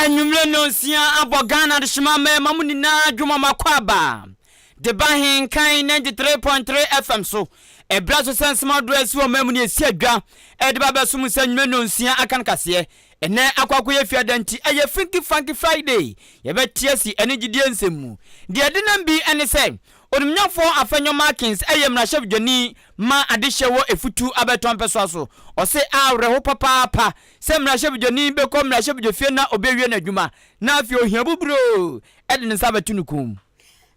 Anumre no sia abogana de shimame mamuni na dwuma makwaba. De Ahenkan 93.3 FM so. E braso sensema do esi o mamuni esi adwa. E de baba sum sanwume no sia akan kase. Ene akwakoye fiadanti eye funky Friday. Ye betie si ene gidie nsemu. De de nam bi ene se onumnyafo afanyo markings eye mrahye bdwani ma adehyewo efutu abeton peso aso o se awreho papa se mrahye bdwani be ko mrahye bdwofie na obewie na adwuma na afi ohia buburo ede ne sabatunukum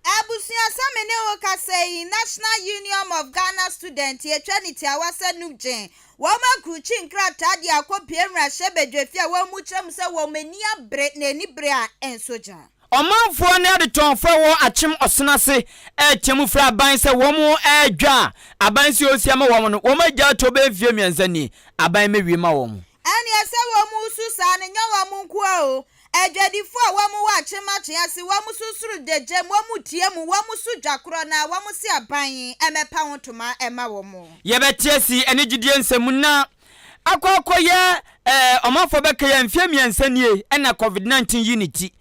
Abusia samene o kasei National Union of Ghana Students ye twaniti awase nugjen woma kuchi nkrata di akopie mrahye bdwofie wo mu kyerem se wo mani abre na ni bre a ensoja Omanfo ne de tonfo wo achim osenase temu fra aban se wo mu adwa aban si osiama wo no wo magya to be fie miansani aban mewie ma wo mu ani ese wo mu susa ne nya wo mu nko o adwadifo wo mu wa achemache ase wo mu susuru deje wo mu tie mu wo mu sudwakro na wo mu si aban emepa hotoma ema wo mu ye betie si ene gidie nsemu na akwakoye omanfo beka ya mfie miansani na COVID-19 unity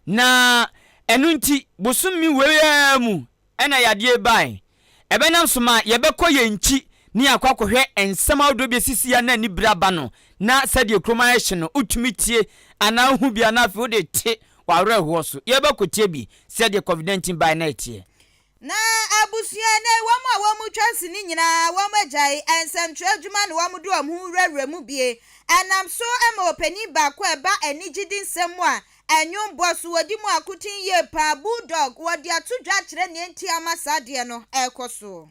na enunti busumi weya mu ena yade bai ebenam soma yebekọ yenchi ni akwakohwe ensem awdo besisi ya na ni braba no na sade kroma ehye no utumitie ana hu bia na afi ode te wawre ho so yebekotie bi sade COVID-19 bai na etie na abusia ne womu twansi ni nyina womu agyae ensentwe adwuma ne womu do amhu rewre mu bie anam so ema opani ba ko eba enigidi nsem a enyum bosu wodi mu akutin ye pa bulldog wodi atudwa kire ne enti amasade no ekoso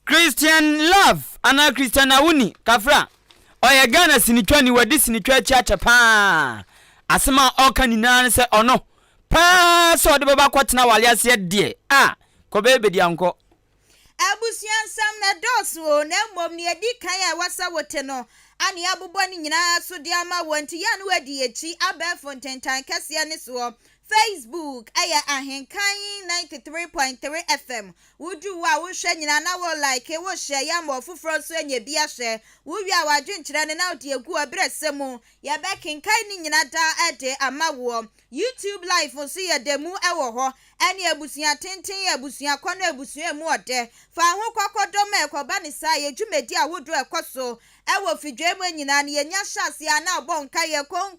Christian love ana Christian awuni kafra oye Ghana sinitwani wadi sinitwa chiacha pa asema okanina se ono pa so de baba kwatena wale ase de ko bebe di anko abusian sam na dosu na mmom ne edi kan ya wasa wote no ani abubọ ni nyina so de ama wonti ya no wadi echi abefo ntentan kase ne so Facebook aya Ahenkan 93.3 FM wudu wa wo hwe nyina na wo like wo share ya mo fufuro so enya bia hwe wo wi a wadwenkyere ne na odi egu abresemu ya bekenkan ni nyina da ede ama wo YouTube live so ye demu ewo ho ene abusuan tenten abusuan kono abusuan mu ode fa ho kwakodom ekoba ni sa ye dwumedi a wodu ekoso ewo fidwemu nyina ne yenya hyase ana obon ka ye kon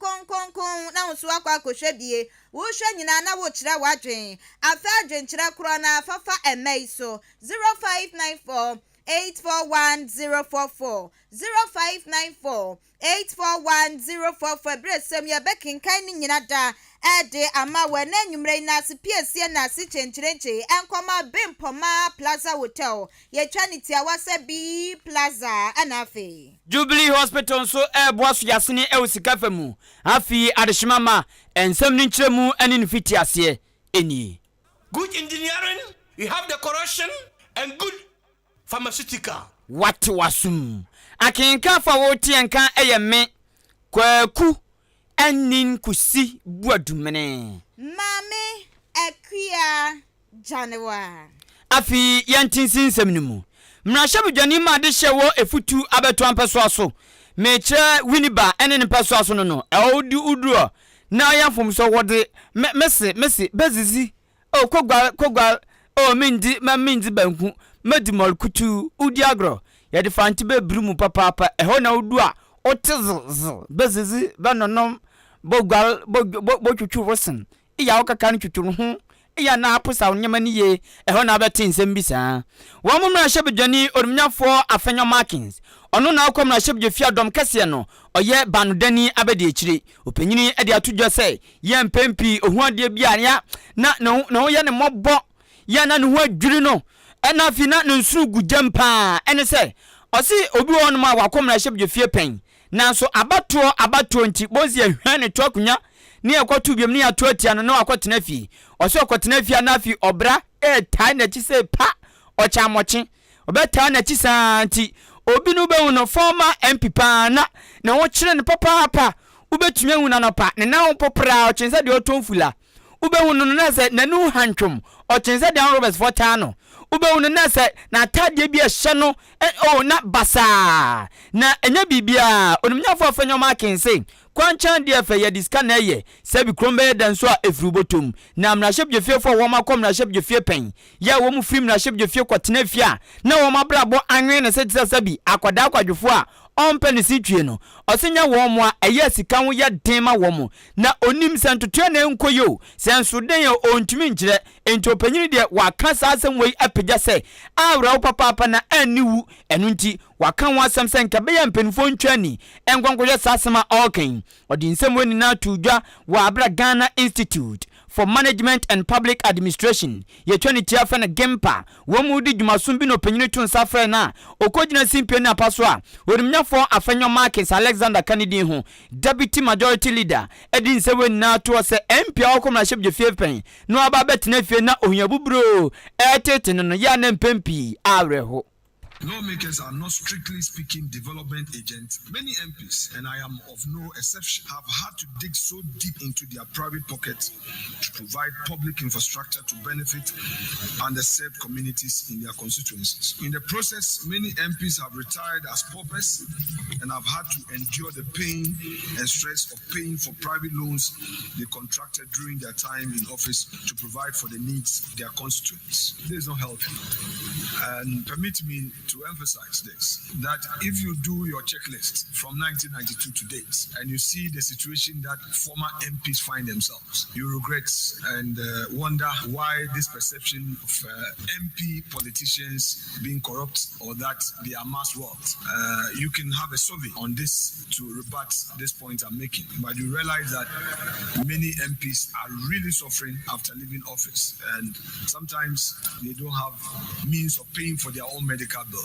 na nso akwa akohwe bie wo hwe nyina na wo kire wadwen afa adwenkyere kro na fafa emei so 0594 841044 0594841044 bresem ya bekinkan ni nyina da ede ama wana nwumre na sepiesie na se chencherenche enkoma Bimpoma Plaza Hotel ye twaniti awase B Plaza anafe Jubilee Hospital so boaso yasene usika famu afi adeshimama ensem ni nkyeremu ani nfiti ase eni good engineering you have the corruption and good pharmaceutical what wasum akenka fa wotienka eyeme kwaku anin kusi buadumene mame akia January afi yantinsin nsem mrahye bdwani ma de hyewo efutu abeto ampeso aso meche winiba ene ne peso aso no odi uduro na yafom so wode mesi bezizi kogwa mindi banku medimol kutu udi agro ye de fanti be brumu papa eho na udu a otiz bezizi banonom bogwal wosen iya okaka ne twuturu ho iya na apusa onyema ni ye eho na beti nsem bisa wo mumra hyebdwani orumnyafo afenyo markings ono na akomra hyebdwe adom kase no oye banodani abedi ekire openyini ede atudwa se ye mpempi ohuade bia ya na ye ne mobbo ya na ne ho adwiri no ena fi na nsuru gujampa ene se osi obi won ma wakomra hyebdwe pen nanso abato nti bozi ahwane to akunya ni ekotu biem ni ato atia no na akotena fi osi akotena fi na fi obra tai na chi se pa ocha mochi obeta na chi santi obi no be wono former MP pa na wo kire ne papa ubetumi hu na pa ne na wo popra ochense de otonfula ube hu no na se nanu hantwom ochense de Roberts Fortano ube hu no na se na tade bi ehye no na basa na enya bibia onumnyafo afenyo marking say kwanchan de fa ye diska na ye sabi krombe dan so a efrubotom na mraship jefie fo wo makom mraship jefie pen ya wo mu frim mraship jefie kwatena fia na wo mabrabo anwe na se sabi akwada akwadwefo a ompeni si twie no osenya wo mo a eye sika ho ye den ma wo mo na onim santotua na enkoyo senso den ye ontumi nkire ento panyini de waka sa asem wei apagya se awra wo papa na aniwu enu nti waka ho asem se nka be ye mpenifo ntwani enkwankoye sa asem a oken odi nsem woni na tudwa wa abra Ghana Institute for Management and Public Administration ye 20 tiafa na gempa wo mu di dwumasum bi no panyini tun safre na okogina simpie na paso a worimnyafo afenyo markets Alexander Kennedy ho deputy majority leader edin sewe na to se MP akomo ship je fie pen no aba betena fie na ohuabubro etete no ya na mpempi awreho. Lawmakers are not strictly speaking development agents. Many MPs, and I am of no exception, have had to dig so deep into their private pockets to provide public infrastructure to benefit underserved communities in their constituencies. In the process, many MPs have retired as paupers and have had to endure the pain and stress of paying for private loans they contracted during their time in office to provide for the needs of their constituents. This is not healthy. And permit me to emphasize this, that if you do your checklist from 1992 to date and you see the situation that former MPs find themselves, you regret and wonder why this perception of MP politicians being corrupt or that they amass wealth. You can have a survey on this to rebut this point I'm making, but you realize that many MPs are really suffering after leaving office, and sometimes they don't have means of paying for their own medical bills.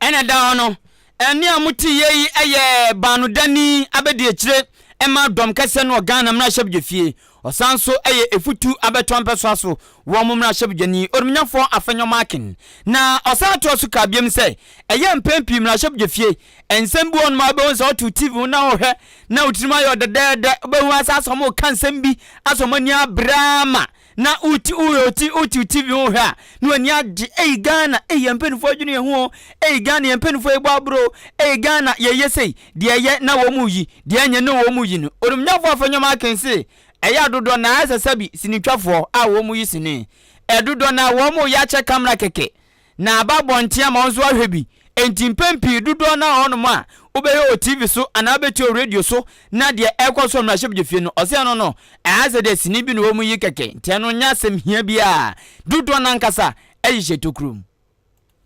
Ena da no eni amuti yeyi eye banudani abedi ekire ema dom kase no Ghana mra hyebje fie osanso eye efutu abeton so aso wo mra hyebje ni orumnyafo afenyo makin na osato so ka biem se eye mpempi mra hyebje fie ensem bi on ma be won so to TV na ohwe na utirima yo dedede be hu asaso mo kansem bi aso ni abrama na uti TV ho ha no ani age Ghana yempenfo adwene ho Ghana yempenfo egbabro Ghana yeyesei de ye na wo mu yi de anya na wo mu yi no orumnyafo afanyoma akense eya dodo na asasabi sinitwafo a wo mu yi sini edodo na wo mu ya che camera keke na ababontia ma onzo ahwebi enti mpempi dodo na onum a obeye o TV so ana beti o radio so na de ekwaso mra hyebje fie no ose no aze de sini bi no wo mu yi keke ntia no nya asem hia bia dodo na nkasa eyihye tokrum.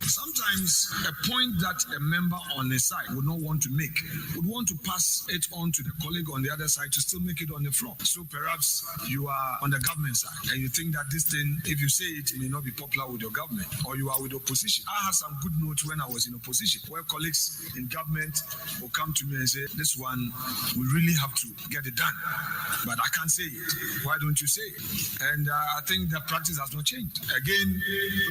Sometimes a point that a member on the side would not want to make, would want to pass it on to the colleague on the other side to still make it on the floor. So perhaps you are on the government side and you think that this thing, if you say it, it may not be popular with your government, or you are with opposition. I had some good notes when I was in opposition, where colleagues in government will come to me and say, this one, we really have to get it done, but I can't say it. Why don't you say it? And I think the practice has not changed. Again,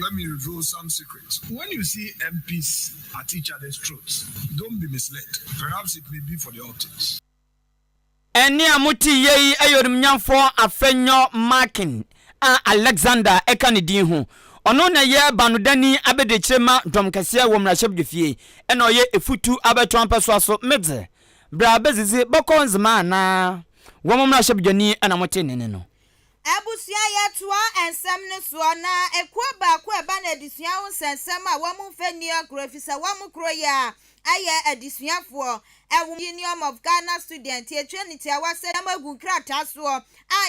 let me reveal some secrets. When you see MPs at each other's throats, don't be misled. Perhaps it may be for the optics. Eni amuti yeyi ayorimnyamfo afenyo marking Alexander Kennedy ho ono na ye banudani abedechema dom kase wo mrahye fie ena oye efutu abeton peso aso medze bra bezizi bokonzma na wo mrahye bjani ana motenene no Abusia yetoa ensem ne so na ekwa ba kwa ba na adisua ho sensem a wo mu fani agrofisa wo mu kro ya aye adisuafo Union of Ghana student ye Trinity awase na magu krata so a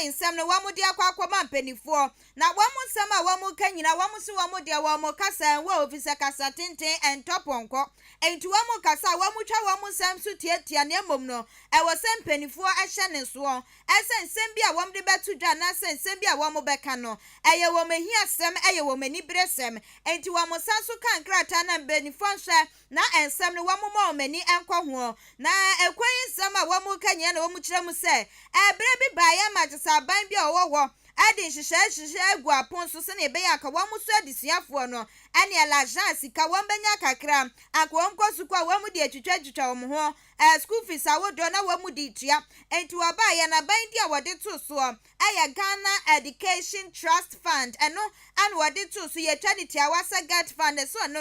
ensem ne wo mu de akwa mampanifo na wo mu nsem a wo mu kanyina wo mu se wo mu de wo mu kasa wo ofisa kasa tenten entoponko enti wo mu kasa wo mu twa wo mu nsem so tietia ne mom no e wo sempanifo ahye ne so ensem bi a wo mu de betu dwa na ensem bi a wo mu beka no eye wo mahia sem eye wo mani bresem enti wo mu sanso kan krata na mpanifo hwe na ensem ne wo mu ma mani enko ho na ekwen sama wo mu kanya na wo mu kire mu se ebre bi ba ya magisa ban bi owowo adi hihye egu apon so se na ebe ya ka wo mu so adisuafo no ani alajan sika wo benya kakra akwo nkosu kwa wo mu de atwitwa wo mu ho school fees awodo na wo mu di tua enti wo ba ya na ban di a wo de to so aya Ghana Education Trust Fund eno an wo de to so ye Trinity awasa get fund so no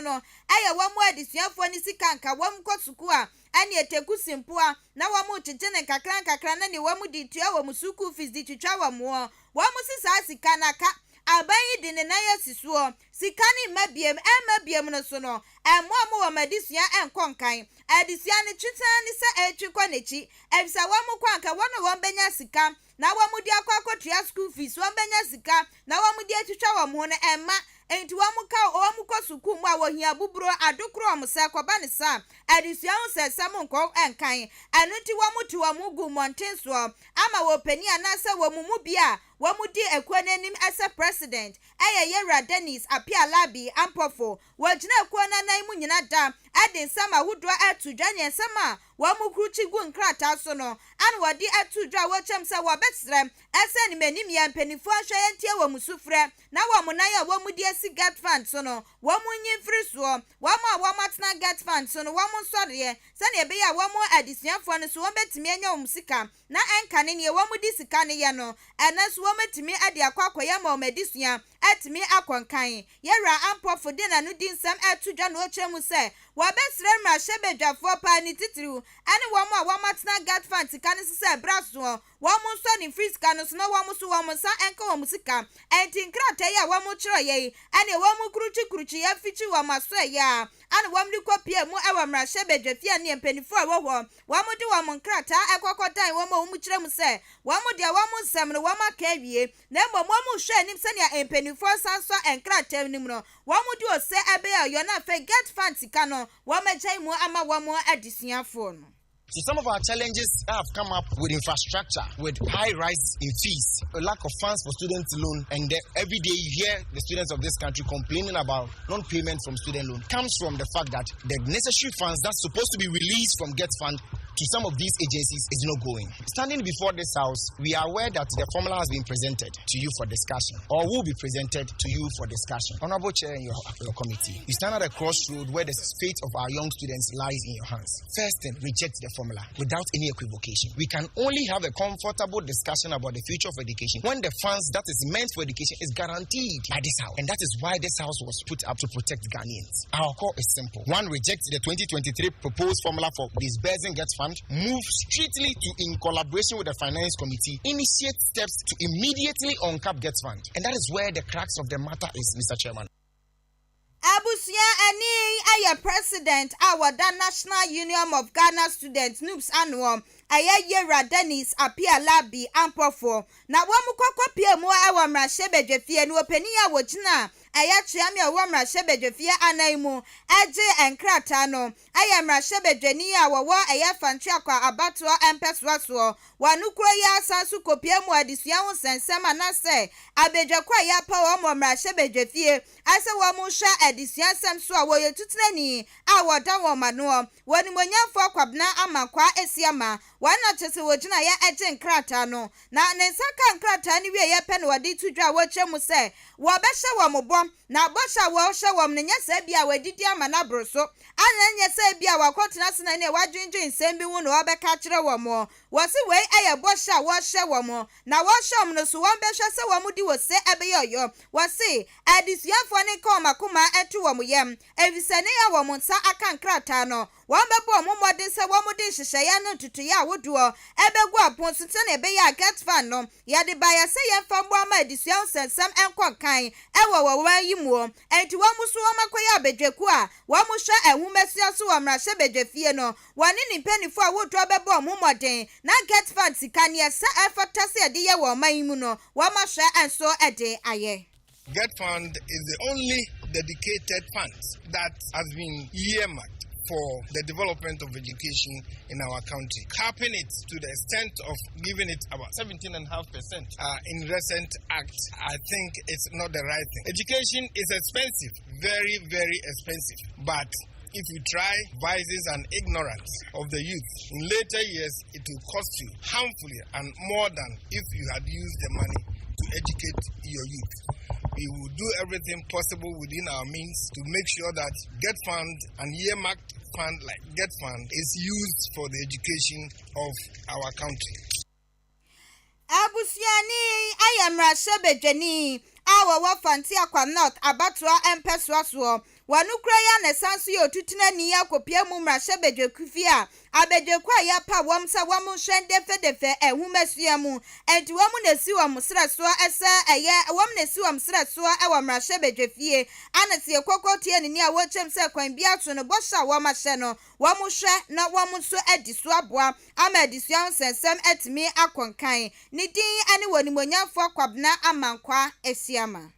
aya wo mu adisuafo ni sika nka wo mu kosuku a ane eteku simpoa na wamu titene kakra na ni wamu di tua wamu suku fees di twitwa wamu wamu sisa sika naka abayi di ne na yesisuo sika ni mabiem no so no amu wamadisua enkonkan adisia ne twitan ni se etwikwa nechi ebisa wamu kwanka wono wombenya sika na wamu di akwakotua school fees wombenya sika na wamu di atwitwa wamu no emma enti wamu ko suku mu a wohia buburo adokro omse koba ne sa adisia hu se sam nko enkan anuti wamu ti wamu gu mountain so ama wopani anase wamu mu bia wamu di ekwanenim as president Yera Dennis apia labi ampofo wajina ekwana nan mu nyina da adin sama wudwa atu dwane sama wamu kruchi gu nkrata so no an wodi atu dwa wochem se wobetrem ese ni manim ya mpanifo ahwe yentie wamu sufre na wamu nan ya wamu di esi get fund so no wamu nyimfiri so wamu atena get fund so no wamu nsore se ne ebe ya wamu adisuafo no so wobetimi anya wamu sika na enkane ne wamu di sika ne ye no enaso wometimi ade akwakoya ma omedisua atimi akonkan yera ampofo de na no di nsam atu dwa no ochemu se wabesre mra hyebedwafo pa ni titiriu ane wamu a wamatena get fund sika ne se braso wamu nso ni free sika no so no wamu so wamu sa enka wamu sika enti nkrata ya wamu chiro ye ane wamu kruchi ya fichi wamu so ya ane wamu di kopie mu ewa mra hyebedwafia ne mpanifo wo wamu di wamu nkrata ekokodan wamu chiremu se wamu dia wamu nsam no wamu akawie na wamu hwe nim se ne mpanifo sanso enkrata nim no wamu di ose ebe ya yo na fe get fund sika no wamejai mu ama wamu adisuafo no. So some of our challenges have come up with infrastructure, with high rise in fees, a lack of funds for student loan, and every day you hear the students of this country complaining about non-payment from student loan. Comes from the fact that the necessary funds that's supposed to be released from Get Fund to some of these agencies is not going. Standing before this house, we are aware that the formula has been presented to you for discussion, or will be presented to you for discussion. Honorable Chair in your committee, you stand at a crossroad where the fate of our young students lies in your hands. First thing, reject the formula without any equivocation. We can only have a comfortable discussion about the future of education when the funds that is meant for education is guaranteed by this house. And that is why this house was put up to protect Ghanaians. Our call is simple. One, reject the 2023 proposed formula for disbursing Get Fund. Move strictly to, in collaboration with the Finance Committee, initiate steps to immediately uncap Get Fund. And that is where the crux of the matter is, Mr. Chairman. Abusia ani aya president our National Union of Ghana Students NUPS annual Yera Dennis apia labi ampofo na wamu kokopie mu awa mra hyebedwafie no opani ya wogina chiami awa mra hyebedwafie anaimu eje enkrata no mra hyebedwani ya wo fantwe akwa abato empeswa so wanukro ya asansu kopie mu adisua ho sensem anase abedwakwa ya pa wo mra hyebedwafie ase wo mu hwa adisua sem so a wo yetutenani awoda wo mano woni monyafo kwabna amakwa esiama wana chese wogina ya eje nkrata no na nensaka nkrata ni wie ye pe no wadi tudwa wo chemu se wo behye wo mobom na bosha wo hye wo mne nyesa bia wadidi ama na broso anya nyesa bia wakotena sena ne wadwindwin sem bi wu no obeka kire wo mo wo se we eye bosha wo hye wo mo na wo hye mno so wo behye se wo mudi wo se ebe yoyo wo se adisuafo ne ka makoma etu wo mo yem evisane ya wo mo nsa aka nkrata no wọ́n bẹ bọ̀ ọmọ mọ́dé sẹ́ wọ́n mú dín ṣiṣẹ́ yẹn ní tutù yà wọ́dù ọ́ ẹbẹ̀ gu àpọ̀n tuntun ní ẹbẹ̀ yà Get Fund nọ yàdì báyà sẹ́ yẹn fẹ́ bọ́ ọmọ ẹ̀dìsí ẹ̀ ń sẹ̀nsẹ̀m ẹ̀ ń kọ̀ kan ẹ̀ wọ̀ wọ́n yí mu ọ́ ẹ̀ǹtì wọ́n mú sún wọ́n mẹ́kọ́ yà bẹ̀dẹ̀kú à wọ́n mú ṣẹ́ ẹ̀hún mẹ́sí ọ́ sún wọ́n mìíràn ṣẹ́ bẹ̀dẹ̀ fìyẹ nọ wọ́n ní ní pẹ́ẹ́nìfọ́ àwòdù ọbẹ̀ bọ̀ ọmọ mọ̀dẹ́n ná Get Fund sìkà ni ẹ̀sẹ̀ ẹ̀fọ́ tẹ́sí ẹ̀dí yẹ wọ́n ọmọ yín mu nọ wọ́n má ṣẹ́ ẹ̀ ń sọ ẹ̀dẹ̀ ayẹ. Get Fund is the only dedicated fund that has been earmarked for the development of education in our country, capping it to the extent of giving it about 17.5% in recent acts. I think it's not the right thing. Education is expensive, very, very expensive, but if you try vices and ignorance of the youth, in later years it will cost you harmfully and more than if you had used the money to educate your youth. We will do everything possible within our means to make sure that Get Fund and earmarked fund like Get Fund is used for the education of our country. Abusiani ayamra shebejeni awa wafanti akwa not abatwa empeswa so wanukura ya na sanso ye otutuna ni ya kopia mu mrahye bedwekufi a abedwekwa ya pa wom sa wom hwende fedefe ehumesua mu enti wom na si wom sraso ese eye wom na si wom sraso e wom mrahye bedwefie anase kokotie ni a wochem se kwan bia to no bosha wom ahye no wom hwe na wom so adiso aboa ama adiso ansensem etimi akonkan ni din ani wonimonyafo kwabna amankwa esiama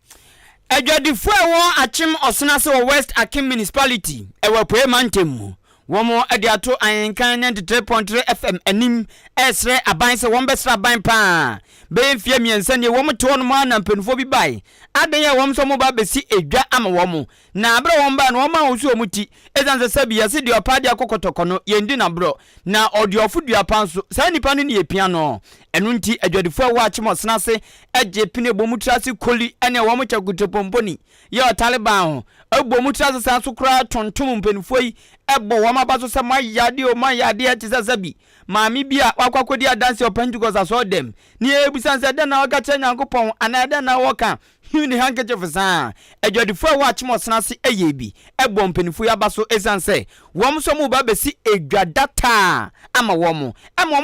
Adwadifo ewo achim osonase wo West Akim Municipality ewo poe mantem womo ade ato Ahenkan 93.3 FM anim esre aban se won besra aban pa be mfie miensa ne wom to no ma na mpenfo bi bai adan ya wom so mo ba besi edwa ama womo na abra wom ba no ma osu omuti ezanse sabia se de opade akokotoko no yendi na bro na odiofu dua panso sa nipa no ne yepia no enu nti adwadifo ewo achim osonase eje pine bomutrase koli ene wom chakutopomponi ye Taliban ho abomutrase sanso kura tontom mpenfo yi ebo woma baso se mayade o mayade etizazabi maami bia wakwakodi adanse opanjugos aso dem ni ebusanse de na oga che Nyankopon anade na woka hini hankeche fisa adwadifo wa chimosnase eyebi ebo mpenifo ya baso esanse wom so mu ba besi edwadata ama wom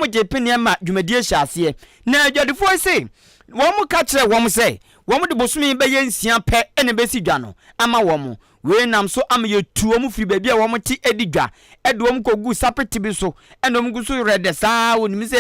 jepene ma dwumadie hyase na adwadifo se wom ka kire wom se wom de bosumi be yensia pe ene besi dwa no ama wom we nam so am ye tuom firi baabi a wom ti edigwa edom kogu sapeti bi so enom gu so rede saa woni se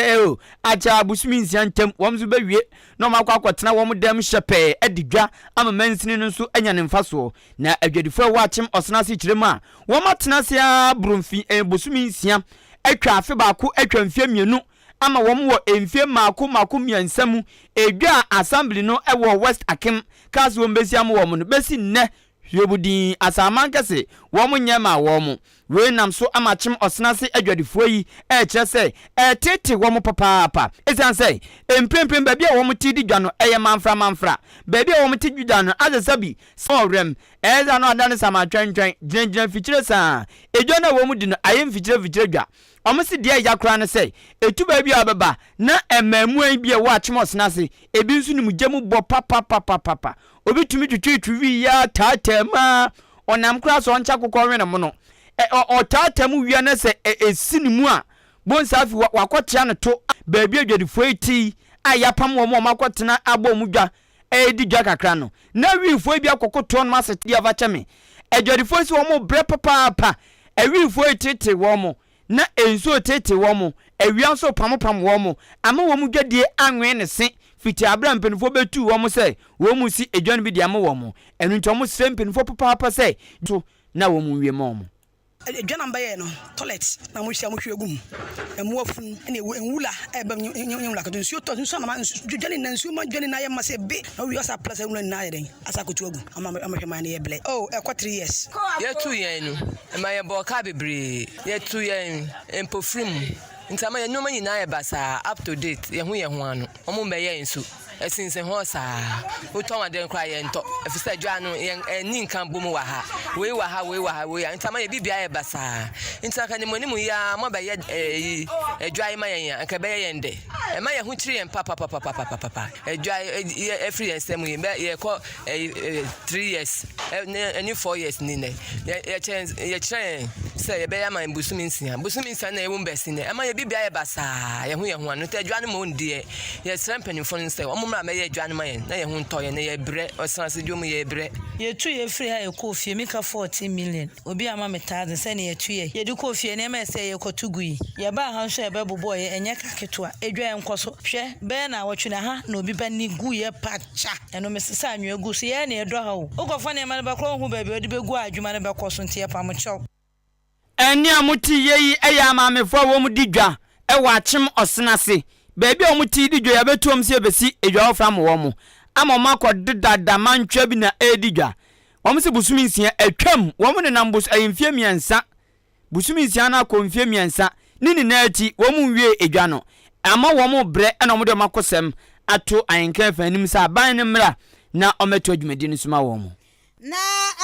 acha busumi nsia ntem wom so bewie no makwa kwatena wom dem hyepe edigwa ama mansini no so anya ne mfaso na adwadifo wa achim osonase kirema wom atena se bromfi busumi nsia atwa afe baako atwa mfie mienu ama wom wo emfie maako miansamu edwa assembly no ewo West Akim kaso wom besi am wom no besi nne Yobudi asamankase womu nyema womu we nam so amachim osnase adwadifo yi kire se tete womu papa esanse emprempren baabi a womu ti di dwa no eye manfra baabi a womu ti dwa no azasabi sorem eza no adane sama twentwen gyengyena fikire sa edwa na womu di no ayem fikire dwa omisi dia yakura ne se etu baabi a beba na emamuan bi a wo achim osnase ebi nsu ni mugemu bo papa obi tumi twitwi ya tatema onam kra so ncha kokore ne mo no o tatemu wi na se esinimu a bonsafi wakotia ne to baabi adwadifo eti ayapam wo mo makotena abomudwa edidwa kakra no na wifo bi akokoto no aseti avachame adwadifo si wo mo bre papa ewifo etete wo mo na enso tete wo mo ewia so pam wo mo ama wo mu dwadie anwe ne se fiti abra mpenfo betu wo mo se wo mu si edwan bi dia mo wo mo enu nto mo se mpenfo papa se to na wo mu wie mo mo edwan mbaye no toilet na mo hia mo hwegum emu afun ene enwula eba nyamla ka nsuo to nsuo na dwani na nsuo ma dwani na ye ma se be na wi osa plus enwula na ye den asa kotu agu ama hwema na ye ble oh e kwa 3 years ye 2 yen no ma ye bo ka bebre ye 2 yen empofrim ntama ye nyoma nyina ye basa up to date ye ho ano omo be ye nsu esinse ho sa uton ade nkra ye nto efisa dwa no ni nkan bomu wa ha we ntama ye bibia ye basa ntaka ni moni mu ya mo be ye edwa ye ma ye anka be ye nde e ma ye hu kiri ye papa edwa ye free ensem ye ko 3 years any 4 years ni ne ye chance ye chen say ye be ya man busumi nsia na ye wo mbesi ne e ma ye bibia ye basa ye ho ano te edwa no mo ndie ye srampen phone say mumra me ye dwane mayen na ye hu ntoye na ye bre osanse dwom ye bre ye tu ye free ha ye ko fie mika 14 million obi ama metaze se ne ye tu ye de ko fie ne ma se ye ko tugui ye ba ha nso ye be bobo ye enye kaketoa edwa ye nkoso hwe be na wotwena ha na obi ba ni gu ye pacha eno mesesa anwe gu so ye na ye do ha o ukofo ne ma ne ba kro hu ba bi odi be gu adwuma ne be koso ntie pa mo chew eni amuti yeyi eya amamefo wo mu didwa ewa achim osnase baby omuti di dwa ya betuom se besi edwa ofra mo wo mo ama makode dada mantwa bi na edidwa wom se busumi nsia atwam wom ne nambus ayimfie miensa busumi nsia na akɔmfie miensa nini na ati wom wie edwa no ama wom bre na wom de makosem ato Ahenkan fanim sa ban ne mra na ometo adwumadi ne suma wom na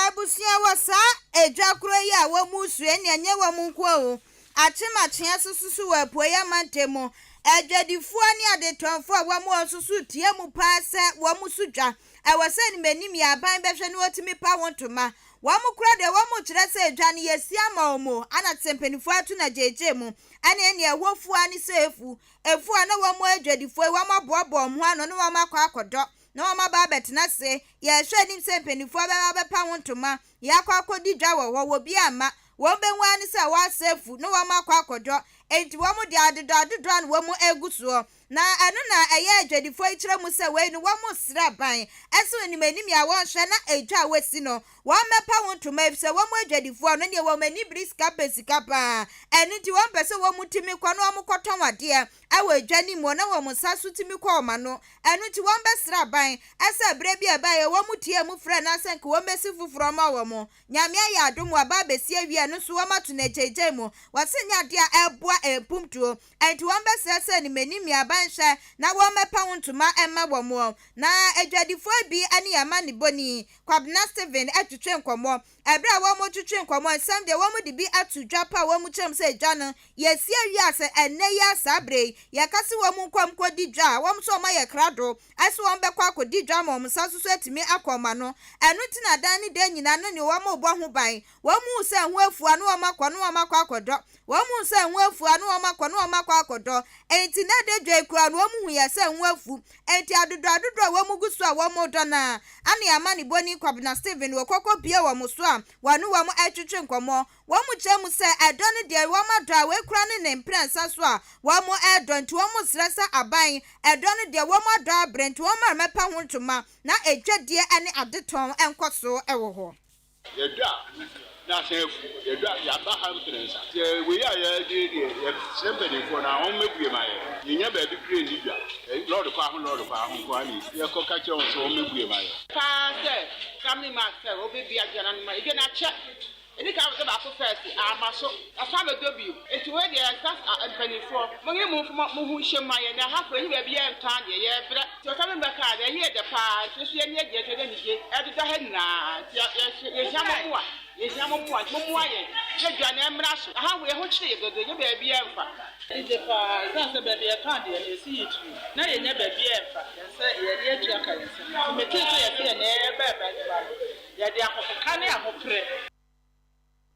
abusia wasa edwa kro yi a wom usue ne anye wom nko o achimachia sususu wa poya mantemo Ejadifoɔ ne adetonfoɔ wa mo nsusu tie mu pa sɛ wa mu sudwa ɛwɔsɛ ni manim ya ban bɛhwɛ ne otimi pa wontoma wa mu kura de wa mu kyerɛ sɛ edwa ne yesi ama omo ana tempenifoɔ atu na jeje mu ane ne ɛwɔfoɔ ani sɛ efu ana wa mu ejadifoɔ wa ma boaboa mo ano ne wa ma akɔdɔ na wa ma ba betena se ye hwɛ nim sɛ mpenifoɔ bɛpa wontoma ya akɔdi dwa wɔ bi ama wọ́n bẹ wá ní sẹ́ wá sẹ́fù ní wọ́n máa kọ́ àkọ́jọ́ èyí wọ́n mú di àdìdọ́ ní wọ́n mú egu sùọ́ na ẹnu na ẹ̀yẹ ẹ̀jẹ̀dìfọ́ ìkyerẹ́ mu sẹ́ wẹ́ẹ́ ni wọ́n mú sira ban ẹ̀sùn ẹ̀nìmọ̀ ẹ̀nìm yà wọ́n hwẹ́ na ẹ̀dwa a wẹ́si no wọ́n mẹ́pa wọn ntoma efisẹ́ wọ́n mú ẹ̀jẹ̀dìfọ́ no ní wọ́n mú ẹni biri sika paa ẹni tí wọ́n pẹ̀ sẹ́ wọ́n mú tìmí kọ́ na wọ́n mú kọ́tọ́ wàdeɛ ẹwọ ẹ̀dwa ni mu na wọ́n mú nsa so tìmí kọ́ ọ̀ma no ẹnu tí wọ́n bẹ́ sira ban ẹsẹ̀ abirẹ bi ẹ̀bá yẹ wọ́n mú tie mu frɛ na sẹ́ nkè wọ́n bẹ́ si foforɔ ọma wọ́n mu nyame ayɛ adom wɔ aba abɛsi awia no so wɔn ato na gyegye mu wɔsi nyade a ɛboa ɛpumtuo ɛnti wɔn bɛsɛ sɛ ne menim yɛ aban hwɛ na wɔn mɛpa ho ntoma ɛma wɔn mu na adwadifoɔ bi ne yɛma ne boni Kwabena Steven atwitwe nkɔmmɔ ɛberɛ a wɔn twitwe nkɔmmɔ nsɛm deɛ wɔn de bi ato dwa pa wɔn kyerɛm sɛ dwa no yɛsi awia sɛ ɛnɛ yɛ asabre yɛkase wɔn nkɔm kɔdi dwa a wɔn so wɔn ayɛ krado ɛso wɔn bɛkɔ akɔdi dwa ma wɔn sa so atumi akɔma no ɛno ti na dan ne dan nyinaa no ne wɔn bɔ ho ban wɔn mu sɛ ho afua no wɔn akɔ no wɔn akɔ akɔdɔ wɔn mu sɛ ho afua no wɔn akɔ no wɔn akɔ akɔdɔ enti na de dwa ekura no wɔn hu yɛ sɛ ho afu enti adodo a wɔn gu so a wɔn dɔ na ane ama ne boni Kwabena Steven wɔ kɔkɔ bie wɔn so a wɔn atwitwe nkɔmmɔ wɔn mu kyerɛ mu sɛ ɛdɔ no deɛ wɔn adɔ a wɔkura ne ne mprɛnsa so a wɔn ɛdɔ nti wɔn srɛ sɛ aban ɛdɔ no deɛ wɔn adɔ abrɛ nti wɔn mɛpa ho ntoma na edwadie ne adetɔn nkɔ so ɛwɔ hɔ. Yɛdwa na sɛfu yɛdwa yaba ha mprɛnsa sɛ wei a yɛde yɛsɛ mpanimfoɔ na wɔn mɛbue ma yɛ yɛnya baabi kure ni dwa lɔɔre kɔ aho nkɔ ani yɛkɔ ka kyerɛ wɔn sɛ wɔn mɛbue ma yɛ paa sɛ family man sɛ wɔbɛbi adwa no ma ɛgɛ na kyɛ ɛni ka sɛ baako fɛɛsi ama so afa bɛdɔ bio eti wei deɛ ɛsa mpanimfoɔ mo nye mo ho nhyɛ mu ayɛ na hafo eyi baabi yɛ ntan deɛ yɛbrɛ tí o sábà bɛ kaa deɛ ɛyɛ yɛ dɛ paa tí o so yɛ ni yɛ deɛ ni gye ɛdeda ha nyinaa yɛhyia mo mu a mo mu ayɛ yɛ dwa na ɛmra so aha wo yɛ ho kyerɛ yɛ dodo yɛ baabi yɛ mfa ɛdi paa ɛsan sɛ baabi yɛ kan deɛ na esi yɛ tu na yɛ nyɛ baabi yɛ mfa yɛsɛ yɛde yɛ tu aka yɛsɛ mɛtɛ sɛ yɛsɛ yɛ na yɛ bɛɛ yɛde akɔkɔka ne ahoprɛ.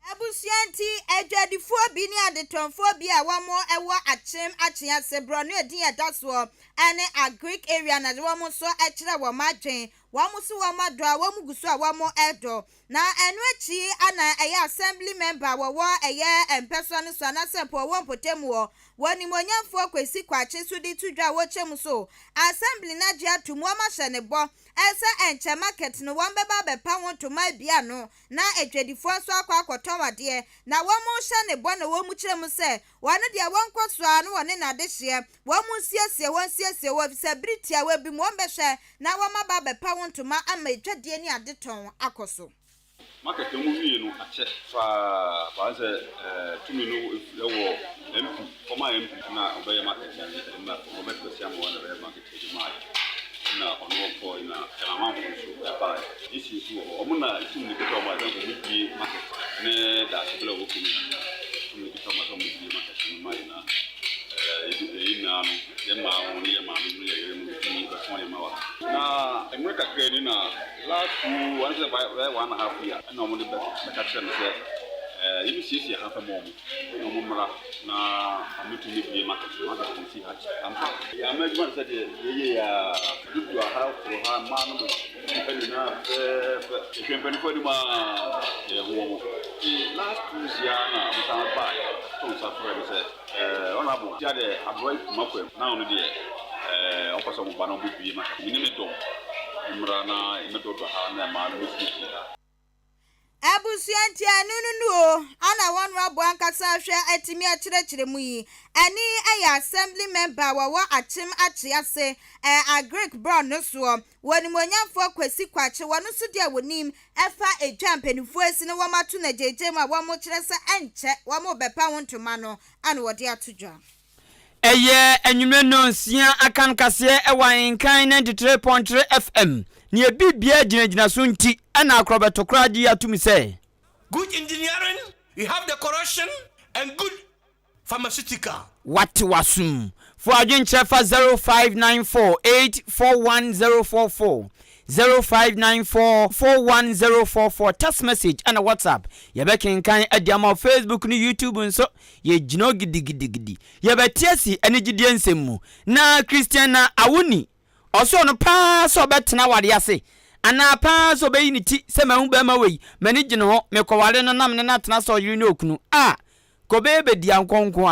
Abusianti adwadifoɔ bi ne adetonfoɔ bi a wɔn ɛwɔ akyem ase bro no edin ɛda soɔ ɛne a Greek area na wɔn so ɛkyerɛ wɔn adwen wɔn so wɔn adɔ a wɔn gu so a wɔn ɛdɔ na ɛno akyi ana ɛyɛ assembly member wɔwɔ ɛyɛ mpɛsɔ no so anasɛ pɔ wɔn potem wɔ wɔn nimonyamfoɔ kwesi kwakye so de tu dwa wɔkyɛm so assembly na gye atum wɔn ahyɛ ne bɔ ɛsɛ ɛnkyɛ market no wɔn bɛba bɛpa wɔn toma bia no na adwadifoɔ nso akɔtɔ wadeɛ na wɔn hyɛ ne bɔ na wɔn kyerɛ mu sɛ wɔn deɛ wɔn kɔ so a no wɔn ne n'adehyeɛ wɔn siesie wɔ sɛ britia wɔ bi mu wɔn bɛhwɛ na wɔn aba bɛpa wɔn toma ama adwadie ne adetɔn akɔ so. Market mu wie no akyɛ fa sɛ tumi no ɛwɔ MP former MP na ɔbɛyɛ market ya na ɔbɛtɔ sia mo na ɔbɛyɛ market ya ma na ɔno kɔ na kanaman so ɛba isi so ɔmo na tumi no kɛtɛ ɔmo azan ko bi market ne da so bla wo kumi tumi no kɛtɛ ɔmo bi market no ma na ina no yɛ ma wɔn ne yɛ ma no yɛ yɛ mu tumi ko fɔn yɛ ma wa na ɛmo kakra ni na last 1.5 years na ɔmo de bɛka kyerɛ no sɛ yɛbi siesie ha fɛ ma ɔmo ɔmo mmra na ametumi bie market no si ha ampa yɛama adwuma no sɛ deɛ yɛyɛ a dudu aha koro ha mmaa no nipa nyinaa fɛɛfɛ ɛhwɛ mpanimfoɔ anim a yɛhoɔ mo last 2 years na ɔmosan baa to nsa frɛ no sɛ ɔno abo tia deɛ aborɔ kuma kwam na ɔno deɛ ɔkɔ sɛ ɔmoba na ɔbɛbie market mene me dɔm mmra na ɛmɛdɔdɔ ha na ɛmaa no bɛsiesie ha Abusianti anunu ana wɔn rabo ankasa hwɛ atimi akyerɛkyerɛ mu yi ɛne ɛyɛ assembly member wɔwɔ akyem ase a Greek brown no so wɔnimonyamfoɔ kwesi kwakye wɔn so deɛ wɔnim ɛfa edwa mpanimfoɔ esi no wɔn ato na gyegye mu a wɔn kyerɛ sɛ ɛnkyɛ wɔn bɛpa wɔn ntoma no ana wɔde ato dwa ɛyɛ anwumre no nsia Ahenkan Kasiebo ɛwɔ Ahenkan 93.3 FM ni ebibia gyinagyina so nti ana akrobetokra di atumi sɛ good engineering, we have the corruption and good pharmaceutical. What wasum for adwenche fa 0594841044 0594411044 text message and WhatsApp yebekenkan adiama Facebook ni YouTube nso ye gino gidigidi yebetiasi enigidi ensemu na Christiana awuni oso no pa so betena wade ase ana pa so be ni ti se mahu be ma wei mani gino ho mekowale no nam ne na tena so yiri ni okunu ko bebe dia nkonko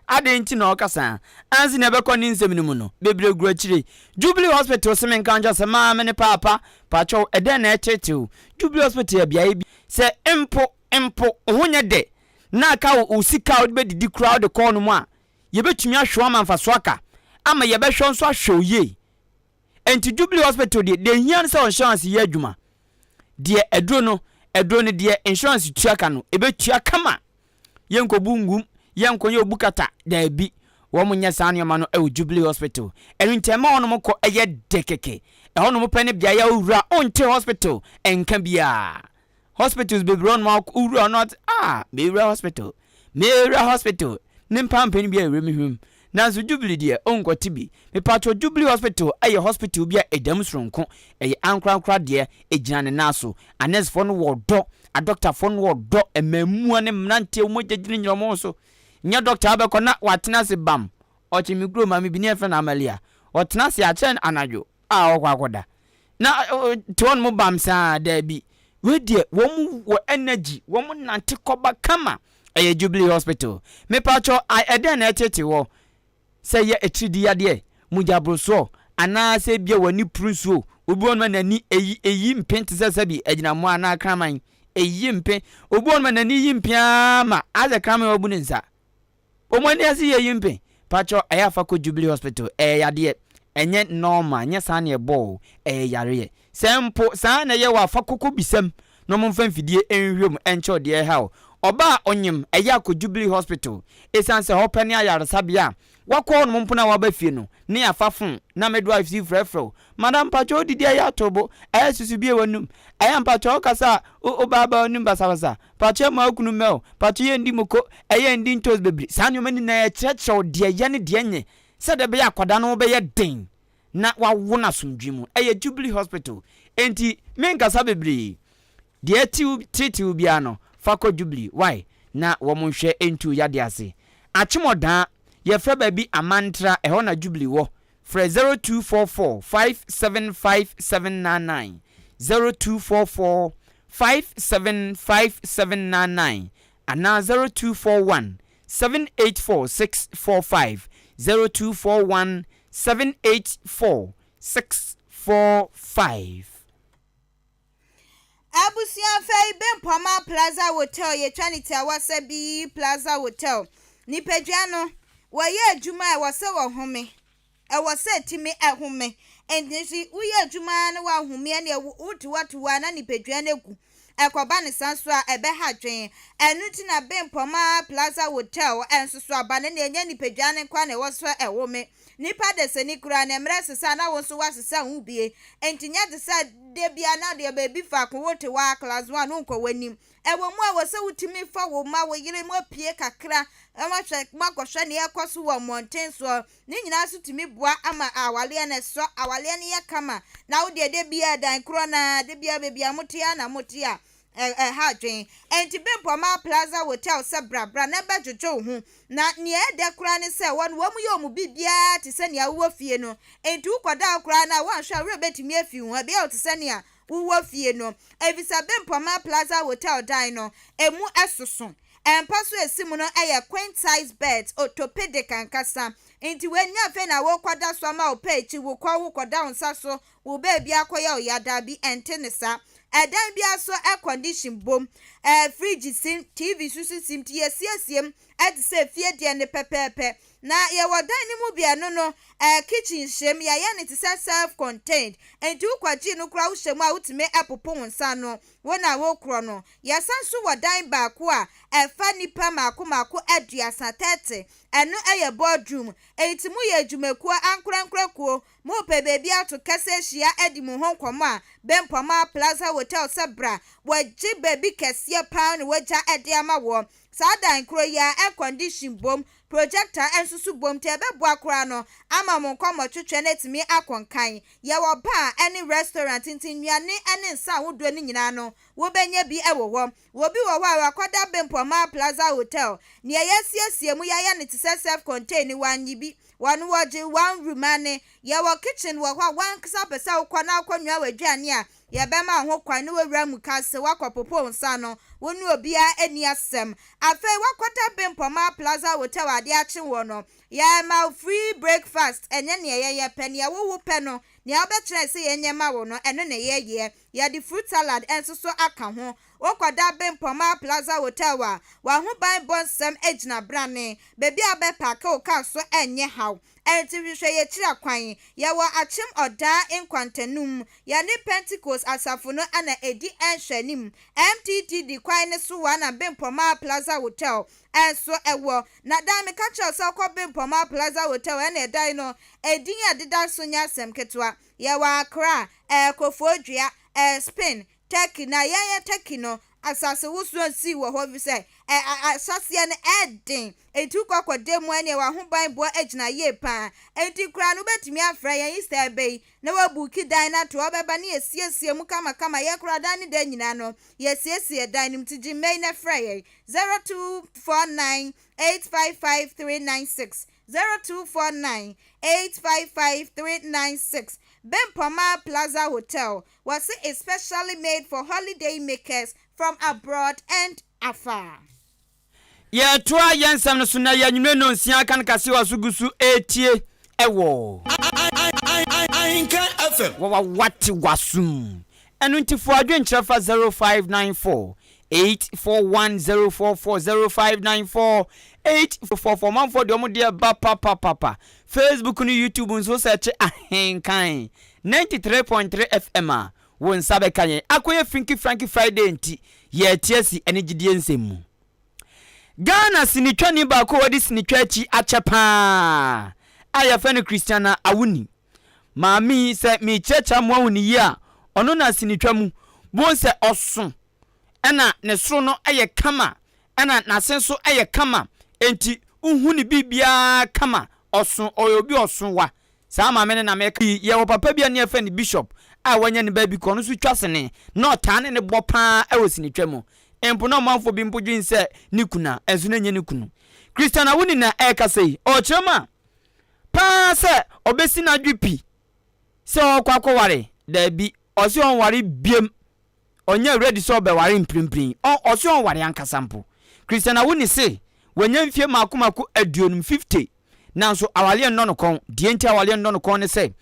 adenti na okasa anzi na bekọ ni nsem ni mu no bebre gura chire Jubilee Hospital semen kanja se ma me ne papa pacho ede na echetew Jubilee Hospital bia bi se empo ohunye de na ka o sika o be didi crowd call no mu a ye betumi ahwo amanfaso aka ama ye behwo nso ahwo ye enti Jubilee Hospital de hian se insurance ye adwuma de edro ne de insurance tuaka no ebetua kama yenkobu ngum yenkonye obukata da bi wo munya sanyo no e Jubilee Hospital enwentema ono mko eye dekeke ono mo pene bia ya owura onte hospital enka bia hospitals be run ma owura not Mewura hospital nimpa mpeni bia ewre mehwem nanso Jubilee de onkoti bi me patro Jubilee Hospital eye hospital bia edam sronko eye ankra de ejina ne naso anes fo no wodo a doctor fo no wodo emamua ne mnante mo jejini nyomo so nya doctor abeko na watena se bam ochi mikro mami bi ne fe na amalia otena se achen anajo okwakoda na ton mo bam sa da bi we de wo mu wo energy wo mu nante koba kama eye Jubilee Hospital me pacho eden na etete wo se ye etridi yade mujabroso ana se bia wani prunsuo obi on ma nani eyi mpente se bi agina mo ana kraman eyi mpe obi on ma nani yi mpia ma aze kraman obu ne nsa omani asi ye yimpe pacho ayafa ko Jubilee Hospital yade enye normal nya sa na ebo yare sempo sa na ye wa fa kokko bisam no mo mfa mfidie enhwem encho de ha oba onyim ko Jubilee Hospital esanse hopani ayaresabia wakọ no mpona waba fie no ne afafun na medo afisi frefro madam pacho didi ya tobo susu bie wanum pacho kasa o baba onum basabasa pacho ma okunu mel pacho ye ndi moko ndi ntos bebri sanyo mani na cheche de ye ne de nye se de be akoda no be ye den na wawo na sumdwimu Jubilee Hospital enti menkasa bebri de titiu bia no fako Jubilee why na wo monhwe entu yade ase achimodan ye fra baby amantra eho na Jubilee wo fra 0244575799 0244575799 ana 0241784645 0241784645 Abusia fei Bempoma Plaza Hotel ye Trinity Awasabi Plaza Hotel ni pedwano waye adwuma e wose wo home e wose timi ehome endisi uye adwuma na wa home ne wutiwatuwa na ni pedwano egu ekoba ne sanso a ebe hadwen enuti na Bempoma Plaza Hotel ensoso abane ne enya ni pedwano kwa ne woso ewome nipa de seni kura na mre sesa na wonso wasesa hubie entinya de sa de bia na de baby fa ko wote wa class 1 nko wanim ewo mu a wose wutimi fa wo ma wo yire mu apie kakra amahwe makohwe ne yakoso wo mountain so ni nyina so timi boa ama awale na so awale ne yakama na wo de bia dan kro na de bia bebia motia na motia hadwen enti Bempoma Plaza Hotel se brabra na bejojo hu na ne de kra ne se won wo mu ye omu bibia te se ne awo fie no enti ukoda kra na wan hwa we betimi afi hu bia o te se ne uwo fie no evisa Bempoma Plaza Hotel dan no emu esoso empaso esimu no queen size bed orthopedic ankasa enti wenya fe na wo kwada so ma opechi wo kwa wo kwada onsa so wo baby akoya oyada bi entenesa edan bia so air condition bom fridge sim TV susu sim tiesiem se fie de ne pepepe na ye wodan ni mu bia no kitchen shem ya ne te self contained enti ukwaji no kra wo shem a utime epopo wonsa no wona wo kro no ya sanso wodan ba ko a fa nipa mako aduasa 30 eno boardroom enti mu ye adwumakuo ankorankurakuo mu pe baby ato kase hia edi mu ho nkomo a Bempoma Plaza Hotel Sabra waji baby kese pa no waja edi ama wo sadan kro ya air condition bom projector ensusu bom te bebo akora no ama mo nkomo twetwe na timi akonkan ye wo bar any restaurant ntinnuane ene nsa wodo ni nyina no wo benya bi ewo wo wo bi wo wa akoda Bempoma Plaza Hotel ne yesiesie mu ya ne te self contained wanyi bi wanu woje one room ane ye wo kitchen wo hwa wan ksa pesa ukona akonwa wadwane a ye bema ho kwan ne wawura mu kase wakopopo nsa no wonu obia eni asem afa wakota Bempoma Plaza Hotel ade achi wo no ya ma free breakfast enye ne ye pene ya wo pe no ne obetire se ye nyema wo no eno ne ye ya di fruit salad enso so aka ho wokoda Bempoma Plaza Hotel wa ho ban bonsem ejina brane bebi abepaka o ka so enye haw enti hwehwe ye kira kwan ya wa achim oda enkwantanum ya ne Pentecost asafo no ana edi enhwanim MTTD kwan ne so wa na Bempoma Plaza Hotel enso ewo na da me ka kira so ko Bempoma Plaza Hotel ene edai no edin adida so nya asem ketwa ya wa Accra Kofodua Spain Turkey na yeye Turkey no asase wusu ansi wo ho bi se asase ne edin etu kwakode mu ane wa ho ban bo agina ye pa enti kura no betimi afra ye Easter bay na wabuki dan na to obeba ne esiesie mu kama ye kura dan ne dan nyina no ye siesie dan nim tiji mei na fra ye 0249855396 0249855396 Bempoma Plaza Hotel was especially made for holiday makers from abroad and afar. Yeah, try yansam no suna ya nyume no nsia kan kase wasugusu etie ewo. Ahenkan FM. Wati wasum. Enu ntifo adwenkyerfa 0594 841044 0594 manfo de omo de ba papa Facebook ni YouTube nso search Ahenkan 93.3 FM a won sabe kanye akoye Frankie Friday nti ye tiesi ene gidie nsemu Ghana sinitwani ba ko wadi sinitwa chi achepa aya fa ne Christiana awuni maami se mi checha mo awuni yi a ono na sinitwa mu bon se oso ena ne soro no eye kama ena nasenso eye kama enti uhuni bibia kama oso oyobi oso wa saa maame ne na meka ye wo papa bia ne fa ne bishop a wanya ne ba bi ko no so twasene na otane ne bopa e wo sinitwa mu empo na manfo bi mpodwin se nikuna enso na nye nikunu Christiana woni na eka sei o chema pa se obesi na dwipi se okwakọ ware da bi osi on ware biem onye ready so be ware mprimprin osi on ware ankasampo Christiana woni se wanya mfie makomako aduonum 50 nanso awale no no kon die nti awale no no kon ne se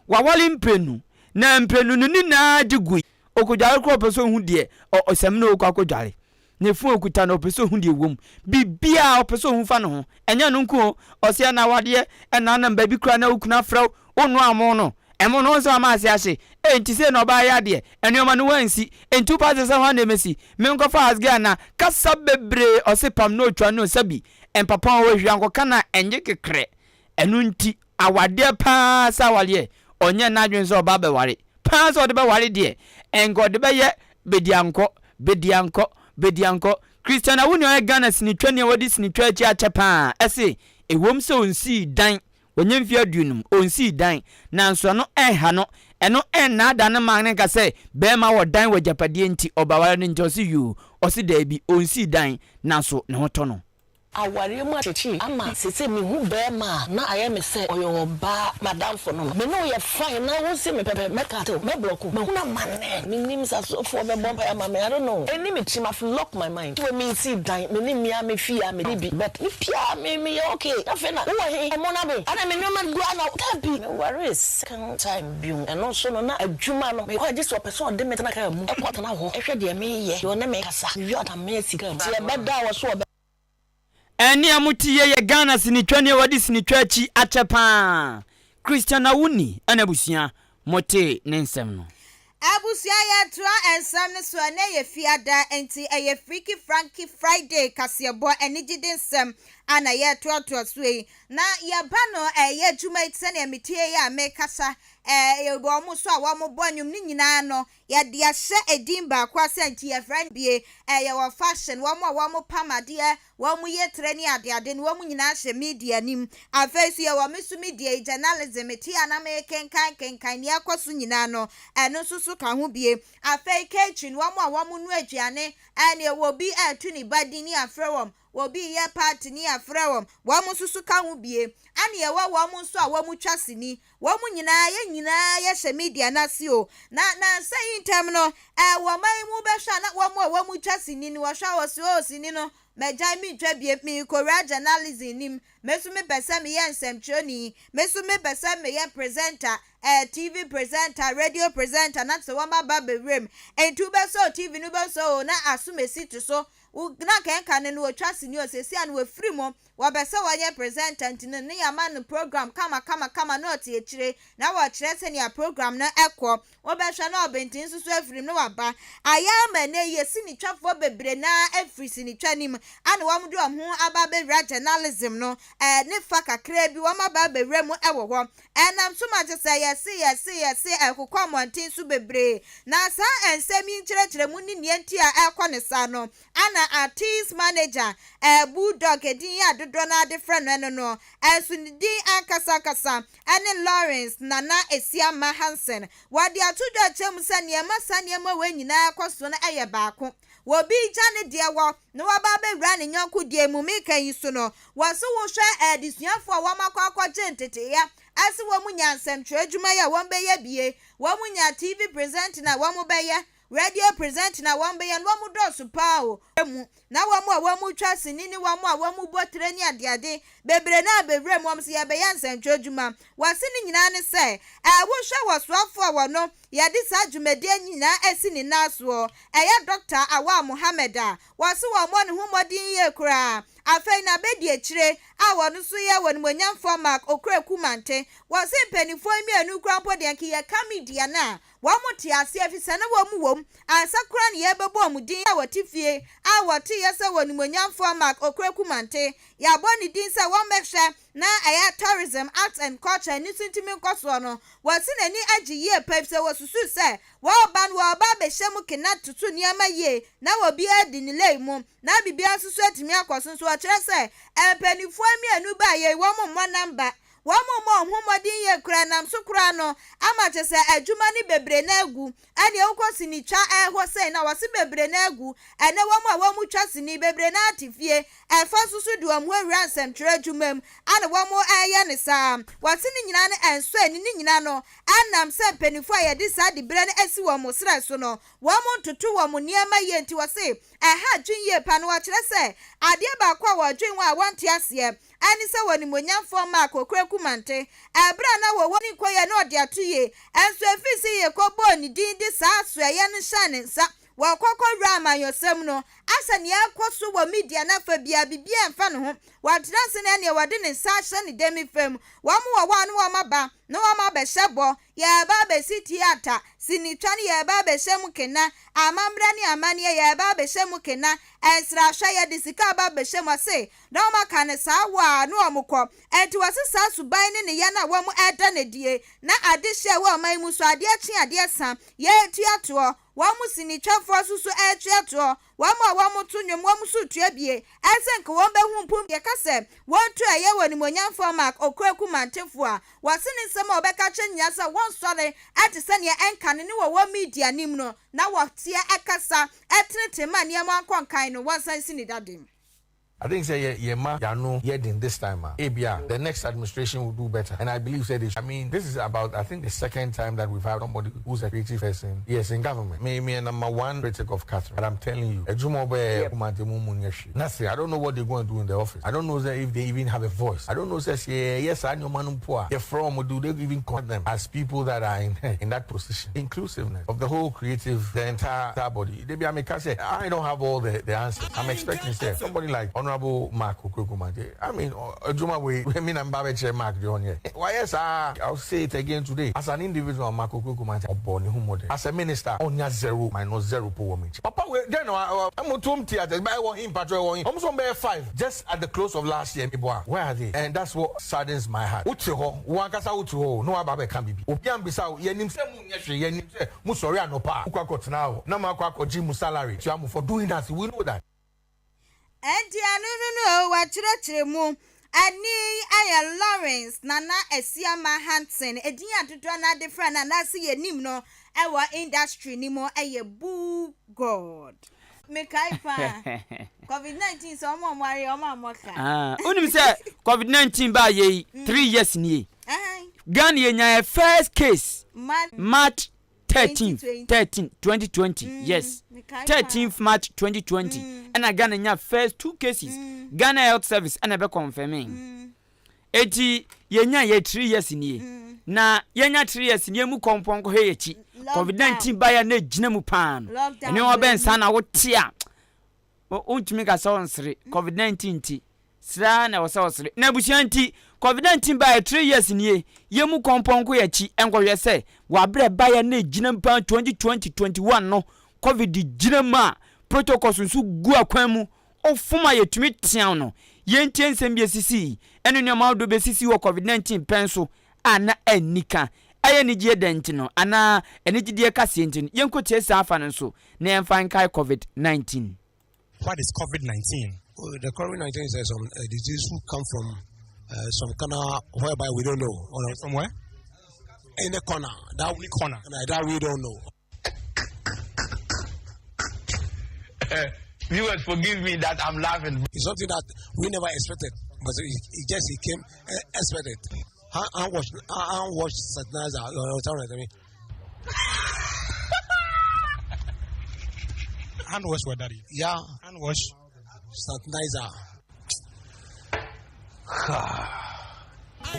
wawale mprenu na mprenu ni na digui okudware ko peso hu de osem na okwakodware ne fu okuta na peso hu de wom bibia opeso hu fa no ho enya no nko osia na wade na na baby kra na okuna fra onu amo no emo no so amase ahye enti se no ba ya de enioma no wansi entu pa se ho na mesi me nko fa asga na kasa bebre osepam no otwa no sabi empapa wo hwia nko kana enye kekre enu nti awade pa sa wale onye na adwen so ba be ware pa so de be ware de engo de be ye bedianko Christiana woni o Ghana sinitwa ne wodi sinitwa achi achepa ese ewom se onsi dan onye mfi adunum onsi dan nanso no enha no eno enna ada ne man ne ka se be ma wo dan wo japade nti obaware ne njosi yu osi da bi onsi dan nanso ne hoto no aware mu achechi ama sese mi hu be ma na aye me se oyo ba madam for no me no ye fine na wo se me pepe me ka to me block me hu na mane me nim sa so for be bomb ya ma me I don't know any me chi ma lock my mind we me see dan me nim ya me fi ya me bi but me pia me okay afa na wo he mo na be ana me no man go ana that be me worries kan time bi and no so no na adwuma no me ko just person de me na ka mu e kwata na ho e hwe de me ye yo na me kasa wi oda me sika mu se be da wo so eni amutiye ye Ghana sinitwa ne wadi sinitwa achi achepa Christiana wuni anabusia mote nensem no abusia ya toa ensam ne so na ye fiada enti eye Freaky Frankie Friday Kasiebo enigide nsem ana ye toa so yi na ye ba no eye dwuma itse na emitie ya mekasa ebo omo so a wo mo bonyum ni nyina no ye de ahye edin ba kwa senti ye friend bie ye wo fashion wo mo pamade wo mo ye treni ade no wo mo nyina hye media nim afesu ye wo mesu media journalism ti ana kenkan ni akoso nyina no eno susu ka ho bie afei kitchen wo mo nu aduane ene wo bi atu ni badi ni afrewom wo bi ye party ni afrewom wo mo susu ka ho bie ane ye wo mo so a wo mo twasini wo mo nyina ye hye media na si o na say intem no wo mai mu be hwa na wo mo twasini ni wo hwa wo so sini no mejai mi dwa bie mi kora journalism nim mesu me pese me ye nsɛmtwerɛni mesu me pese me ye presenter TV presenter radio presenter na so wama ba bewrem entu be so TV no be so na asumesi to so na kenka ne no otwa sini osesi an we free mo wa be se wa ye presenter ntine ne ya man program kama na oti ekire na wa kire se ne ya program na ekọ wo be hwa na obentin susu afrim no wa ba aya ma ne ye sini twafo bebre na afri sini twanim an wa mdu ho aba be journalism no ne fa kakra bi wa ma ba bewrem ewo ho enam so ma je se yesi ekokọ montin su bebre na sa ensemi nkyerɛkyerɛ mu ni nienti a ekọ ne sa no ana artist manager bulldog edin ya dodo na different no sunidi akasa ene Lawrence Nana Esiama Hansen wadi atudwa chem saniema we nyina akoso na eye baako wo bi jane de wo no wa ba be wra ne nyanko de mu meka yi so no waso wo hwe adisuafo wa makwa gentete ya asi wo munya nsɛmtwerɛ adwuma ya wo be ye bie wo munya TV present na wo mu be ye radio present na wo be ye no mu do so pa o mu na wo mu twa sini ni wo mu botre ni ade bebre na bewre mu se ye be ye nsɛmtwerɛ adwuma wase ni nyina ne se wo hwe wo soafo wo no ye de sa adwumade nyina asi ni naso eye Dr. Awa Muhammad a wase wo mo ne ho modin ye kura afei na bedi ekire a wono so ye won monyamfo mark okreku mante wase mpanifo mienu krampo de nke ye kamedia na wo muti ase afisa na wo mu wom ansakura ne ye bebo omudin a wotifie a wote ye se won monyamfo mark okreku mante ya boni din se wo mehwe na aya tourism arts and culture ni sintimi nkoso no wase nani agi ye pepse wo susu se wo ba be hyem kena tutu niama ye na wo bi adi ni leimu na bibia susu atimi akoso so kire se empanifo mienu ba ye wo mo number wo mo homodin ye kura nam so kura no amache se adwuma ni bebre na agu ane ukosi ni twa ho sei na wase bebre na agu ene wo mo twa sini bebre na atifie efa susu de wo awura nsɛmtwerɛ adwuma mu ane wo mo aye ne saa wase ni nyina ne enso ani ni nyina no anam se mpanifo a ye de saa de bre na asi wo mo sra so no wo mo ntoto wo mo niema ye nti wase ha dwen ye pa no wa kire se ade ba kwa wo dwen wa wonte ase ani se woni monyamfo ma akokreku mante ebra na wo woni koye na ode atuye enso efisi ye kobo ni din di saa so ye ne hane nsa wo kokko rama yosem no asa ne akoso wo media na fa bia bibia mfa no ho wadranse na ne wode ne nsa hye ne demi fam wo mo wo anu wo maba no wo ma be hyebo ye ba be theater sinitwa ne ye ba be hyem kena amamra ne amane ye ba be hyem kena ensra hwa ye de sika ba be hyem ase no ma ka ne saa wa no omukọ enti wase saa suban ne ye na wo mo eda ne die na ade hye wo man mu so ade achi ade san ye tuato wo mu sinitwafo susu tuato wo mo to nwom wo mu so tuabie ense nka wo be hu mpum ye kase wo tu aye woni monyamfo mark okreku mantefo a wase ne nsem obeka kyenya sa won sore ate se ne enka ne wo media nim no na wo tie ekasa etnete ma ne mo akonkan no wonsan sini dadem. I think say Yedin this time. ABR, the next administration will do better. And I believe say this. I mean, this is about, I think, the second time that we've had somebody who's a creative person. Yes, in government. Me number one critic of Catherine. But I'm telling you, nothing. I don't know what they're going to do in the office. I don't know if they even have a voice. I don't know yes, I know Manumpoa. They're from, do they even call them as people that are in that position? Inclusiveness of the whole creative, the entire body. I don't have all the answers. I'm expecting somebody like Honorable Honorable Mark Okukumanje. I mean, Juma, we mean I'm Babache Mark Jr. Why, yes, I'll say it again today. As an individual, Mark Okukumanje, as a minister, on your 0 minus 0 per woman. Papa, then I'm to him theater, but I want him, Patrol, almost on 5, just at the close of last year. Where are they? And that's what saddens my heart. Uchiho, Wankasa Uchiho, no Ababe can be. Upian Bissau, Yenim Yenim Musoria no pa, Ukakot now, Namakako Jimu salary, Jamu for doing that. We know that. And no, what you mu. Ani Lawrence Nana Esiama Hansen Edia to na different and I see a nimno our industry nimo a boo god. Mekaipa COVID-19 so mo worry o ma moka. Unim say COVID-19 ba ye 3 years ni. Ghana ye first case March 2020. Yes. 13th March 2020. And I Ghana first 2 cases. Ghana Health Service and be confirming. Eti yenya ye 3 years ni. Na yenya 3 years ni mu kompon ko hechi. COVID-19 ba ya na gina mu pan. Ene oben sana wo tia. Untimi ka so nsre COVID-19 ti. Sra na wo so nsre. Na busianti COVID-19 ba ya 3 years ni ye mu kompon ko yachi enko yese wa bre ba ya na gina pan 2021 no COVID gina ma protocols nso gu akwan mu ofuma yetumi tian no yentie nsem bi asisi eno ne ma do be sisi wo COVID-19 penso ana anika aye ni gie denti no ana eni gidie kase enti yenko tiesa afa no so na emfa nkai COVID-19. What is COVID-19? Well, the COVID-19 is some disease who come from some corner whereby we don't know. From where? In the corner. That we don't know. Viewers, forgive me that I'm laughing. It's something that we never expected, but it came expected. I watched Satnaza. Hand wash what that is? Yeah. Hand wash. Satnaza.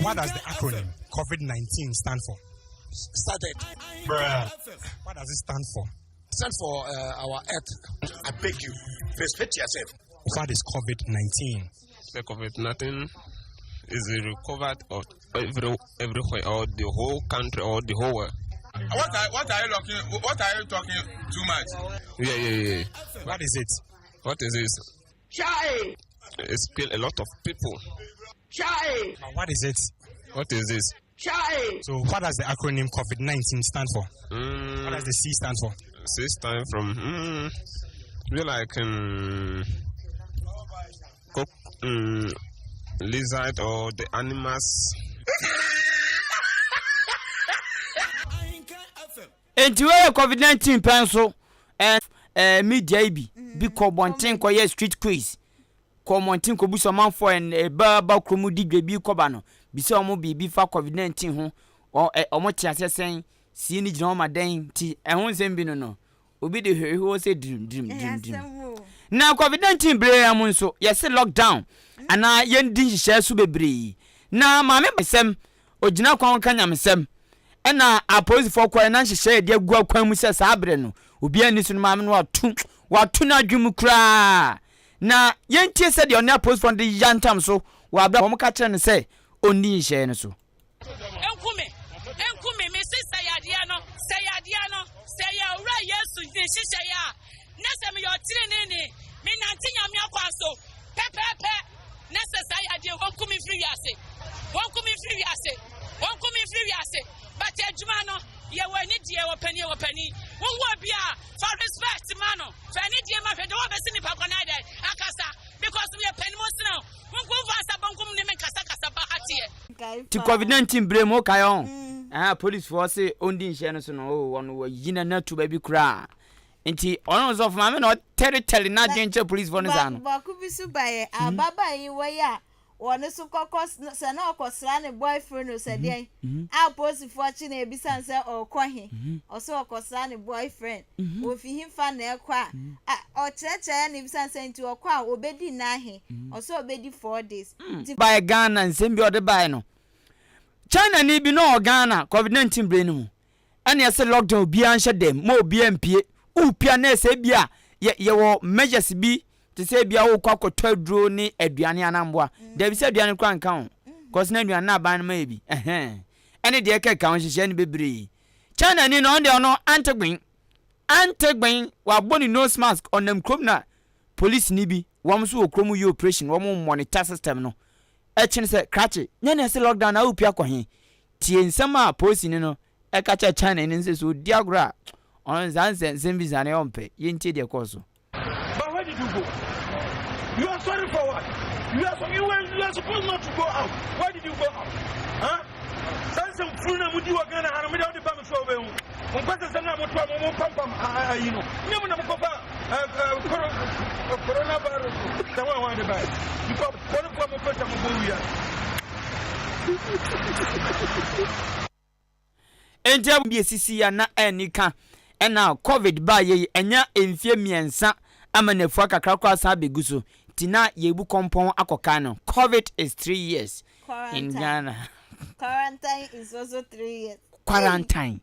What does the acronym COVID-19 stand for? Started. Bruh. What does it stand for? Stand for our earth. I beg you, respect yourself. What is COVID-19? The COVID-19 is recovered of everywhere, or the whole country, or the whole world. What are you talking too much? Yeah. What is it? What is this? Shy. It's kill a lot of people. Shy. What is it? What is this? Shy. So what does the acronym COVID-19 stand for? What does the C stand for? C stand from lizard or the animals. Enti we COVID-19 penso media bi ko bonten ko ye street quiz ko monten ko buso manfo en ba kromu digwe bi ko ba no bi se omo bi fa COVID-19 ho omo ti asesen si ni gina o maden ti ehun nsem bi no obi de hwe se dream na COVID-19 bre am nso yes lockdown ana yendi hihye su bebre na maame besem ogina kwan kanya mesem ena apolice for kwa na hihye de agu akwan mu se sabre no obi ani su maame no watu na adwum kra na yentie se de ona apolice for the yantam so wa bra mo ka kire ne se onni hihye no so enkume me se sayade no saya ura yesu de hihye ya na se me yo tire ne me nanti nyame akwa so pepepe na se sayade wonkume free ase but ejuma no ye wani die wo pani wonwo bia for respect mano fani die ma hwede wo besi ni pakona dai akasa because we pani mo sino wonko vasa bankum ni me kasa ba hatie ti COVID-19 bre mo kayon police force ondi nhye no so no wono wa yina na tu ba bi kra nti ono so fama me no territory na dwenche police force no ba ku bisu bae ababa yi wo ya wonu so kokos se na okosra ne boyfriend no se den a police force na ebisan se okohe oso okosra ne boyfriend ofi himfa na ekwa o cheche na ebisan se nti okwa obedi na he oso obedi 4 days by Ghana nsem bi ode by no China ni bi no Ghana COVID-19 bre no ane ese lockdown bi an hye dem mo bi ampie upia na ese bia ye wo measures bi to say bia wo kwa kotwa duro ni aduane anamboa da bi se aduane kwa nka ho cause na aduane na ban ma bi ene de ka ka ho hihye ne bebre China ni no de ono antegben wa boni nose mask onam krom na police ni bi wom so okrom yi operation wom monitor system no e chin se krache nya na se lockdown na opia ko he tie nsam a police ni no e ka cha China ni nse so diagra on zanse nsembi zane ompe yenti de koso. But where did you go? You are sorry for what? You are supposed not to go out. Why did you go out? Huh? Some funa mudi wa gana hana mudi odi ba mso be hu. Mpaka sana mtu wa mumu pam you know. Nyemu na mkopa coronavirus. Tawa wa de ba. Because kwa mpaka mbovu ya. Enja bi sisi ya na enika ena covid ba ye enya emfie miensa amanefu akakra kwa sa beguso tina yebu kompon akoka no. COVID is 3 years in Ghana. Quarantine is also 3 years. Quarantine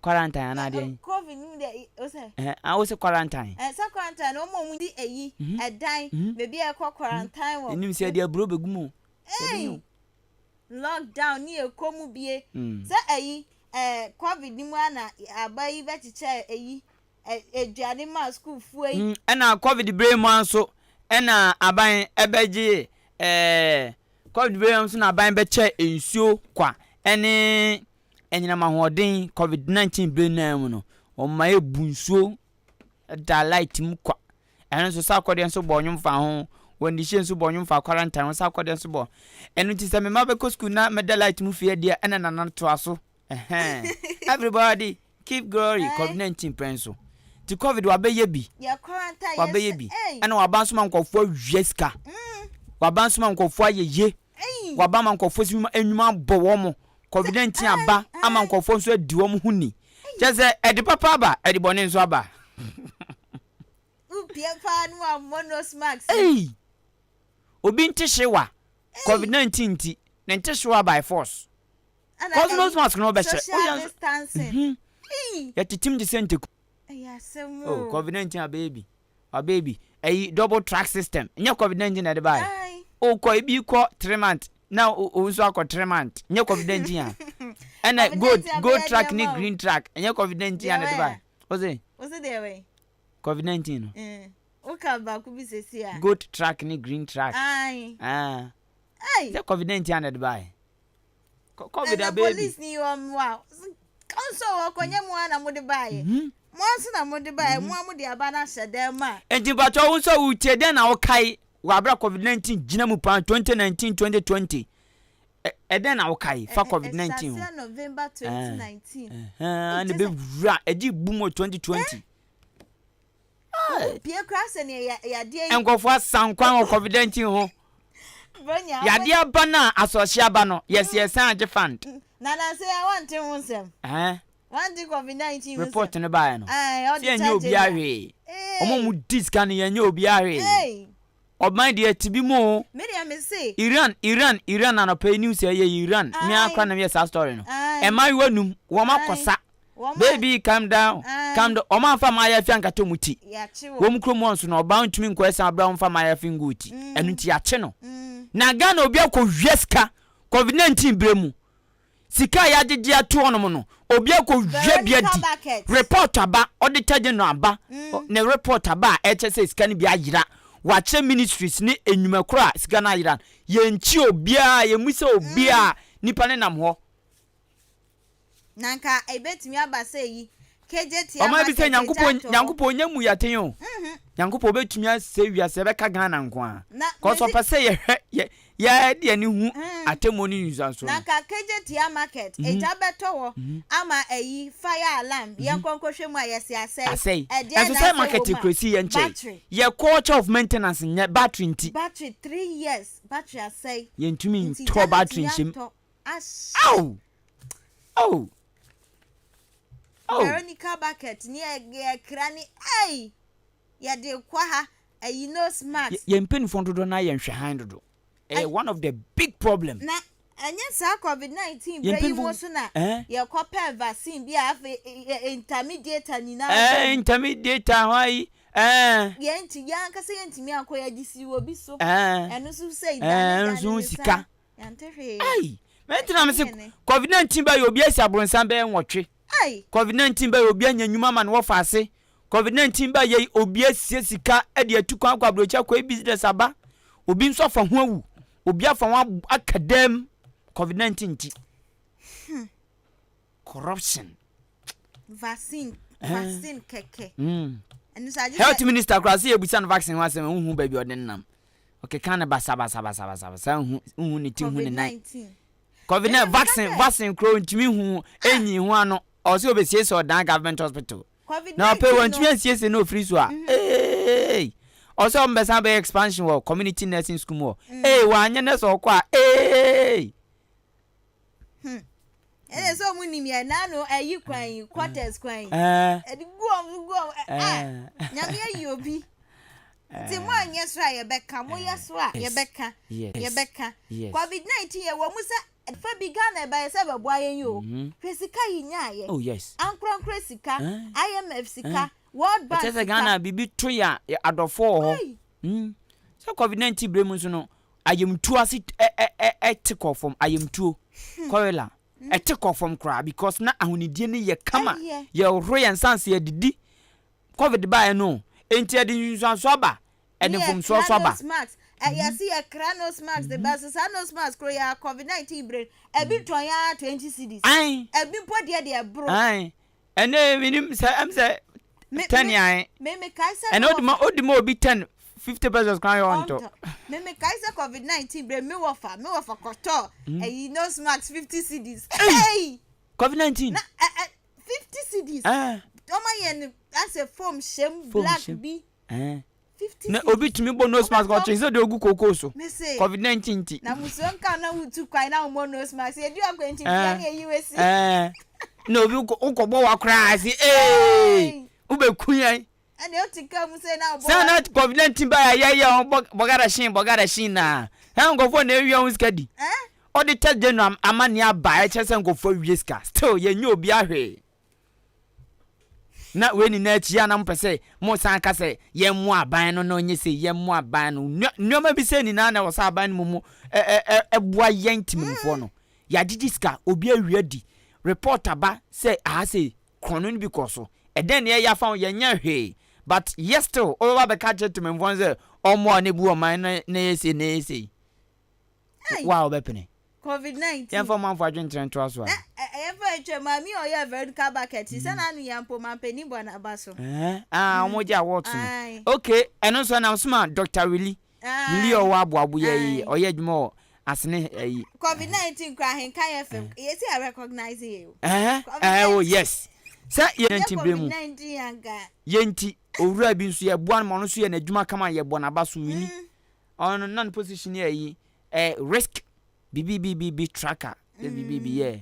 anade. COVID ni de o say. I was quarantine. Sa quarantine o mo mu di eyi edan bebi e kwa quarantine wo. Enim se de aburo begumu. Lockdown ni ekomu bie. Sa eyi COVID ni mu ana abayi betiche eyi eduane ma school fu eyi. Ena COVID bre mu anso ena aban ebeje COVID bre mu so na aban beche ensuo kwa ene enyina mahoden COVID-19 bre na mu no o ma ebunsuo da light mu kwa ene so sa kwode nso bo nyum fa ho woni hye nso bo nyum fa quarantine sa kwode nso bo enu ti se me ma be ko school na me da light mu fie dia ene na to aso everybody keep glory COVID-19 prenso ti COVID wa be ye bi ya quarantine wa be ye bi ene wa ban so ma nkofo hweska wa ban so ma nkofo ayeye wa ban ma nkofo si enwuma bo wo mo COVID-19 aba ama nkofo so adi wo mo huni jeze edi papa aba edi bone nso aba upie fa nu a monos max obi ntihyewa COVID-19 ti ne ntihyewa by force cosmos mask no be social distancing ya titim di sente oh COVID-19 a baby double track system nya COVID-19 na de buy o ko ibi ko 3 months now o so akọ 3 months nya COVID-19 a and good track ni green track nya COVID-19 na de buy was it there way COVID-19 o ka ba ku bi sesi a good track ni green track nya COVID-19 na de buy COVID a baby police ni wow also okonye mu ana mu de buy mo na mo de buy mo de aba na hyede ma enti bacho wo so utie den na wo kai wa bra COVID-19 gina mu pan 2019 2020 den na wo kai fa COVID-19 November 2019 and be ra edi bumo 2020 pie krase ne ya de enkofo sankwan COVID-19 ho ya de aba na asocia aba no yes anje fund na say I want to wonsem want the COVID-19 report ne ba no see enye obi ahwe omo mu diska ne enye obi ahwe oban de tibi mo me say Iran na no pay news ye Iran me akwa na me sa story no e mai wanum wo makosa baby calm down o man fa ma ya fi ankato muti wo mu krom onso no oban ntumi nkwesa abra fa ma ya fi nguti enu ti ya che no na ga na obi akọ hweska COVID-19 bremu sika ya jeje ato ono no obi akọ hwe bia di report aba auditor no aba ne report aba HSS sika ni bia yira wache ministries ni enwuma kura sika na yira ye nchi obia ye musa obia nipa ne nam ho nanka ebetimi abase yi KJT ama bi se nyankopon nyamu yaten o nyankopon betumi ase wiase be ka Ghana nko a ko so pese ye de ani hu atemoni nzanso nanka KJT market eja beto wo ama eyi fire alarm ye konkohwe mu ayese ase enso say market crazy ye nche ye culture of maintenance nya battery nti battery 3 years battery ase ye ntumi to battery nshim Veronica bucket ni ekrani ya de kwa ha nose mask ye mpeni fondodo na ye nhwe dodo one of the big problem na anya sa COVID-19 brayi mo so na ye kopa vaccine bi intermediate ni na intermediate why Yenti yanka say yenti mi akoya gisi obi so. Eno so say dan. Enso sika. Yantefe. Ai. Mentina me se COVID-19 ba obi asi abronsan be nwotwe. Ai. COVID-19 ba obi anya nyuma ma no wo fa ase. COVID-19 ba ye obi asi sika e de atukwan kwa brocha kwa business aba. Obi nso fa ho awu. Obi afa ho akadam COVID-19 ti. Corruption. Vaccine keke. Health minister cross e busan vaccine wa se hu ba bi odennam. Okay, kan basa sa hu ni ti hu ni nine. COVID-19 vaccine kro ntimi hu enyi hu ano o se obesie so dan government hospital. Na pay won timi ansie no free so a. Eh. Also mbesa be expansion wo community nursing school mo. Eh wa anya na so kwa. Eh. So muni mi na no ayi kwan quarters kwan. Edi go. Nyame ayi obi. Ti mo anya so a ye beka mo ye so a ye beka. COVID-19 ye wo musa fa bigana ba se be boa yen yo. Fesika yi nya ye. Oh yes. Ankronkro sika, IMF sika, World Bank. Tese Ghana bibi to ya adofo ho. So COVID-19 bremu so no ayemtu ase take off from ayemtu. Korela. Take off from cry because na ahunidie ne ye kama. Ye royan sanse ye didi. COVID ba no. Enti adi nso aba. Ene fom so aba. You see a Kranos Max, the Basanos Max, Korea, COVID-19 brain, a bit 20 cities. Aye, a bit put dear bro. Aye, and then I'm say 10 years. Meme Kaiser, and all the more be 10, 50 pesos cry on top. Meme Kaiser COVID-19 brain, me offer Koto, and you know Max 50 cities. Hey, COVID-19 50 cities. Toma, that's a form shame, black bee. Na obi tumi bonus mask ko tse de ogu kokoso COVID-19 ti na muson ka na wutu kwai na bonus mask e du akwenti bia na US na obi ukogbo wa crazy ube kunyan and you tika mu say na sana COVID-19 ba ya bogara shin na ha ngofo na ewi on skadi o de test general amani aba e chese ngofo wi ska still ye nyi obi ahwe na we ni na chi ya na mpese mo san ka se ye mu aban no onye se ye mu aban no nyoma bi se ni na na wo sa aban mu bua yentimfo no ya didiska obi awiadi report aba say se krono ni bi koso e den ye ya fa ye nya hwe but yes still over be catch to me fon say omo ne bu o man na yese wow be pene COVID-19 yan for man for adwentre to aso for a mami or ya very car bucket. Sana ni yampo mampeni bwana abaso. Omoja what? Okay, and also now smart Dr. Willie. Willie or wabu ye or ye more asne COVID-19 crying Ahenkan FM. Yes, I recognize you. Oh yes. Say yenti bremu. COVID-19 yanga. Yenti owura bi nso ye boan mo no so ye na adwuma kama ye bona abaso Willie. On non position ye risk BBBB tracker. BBB yeah.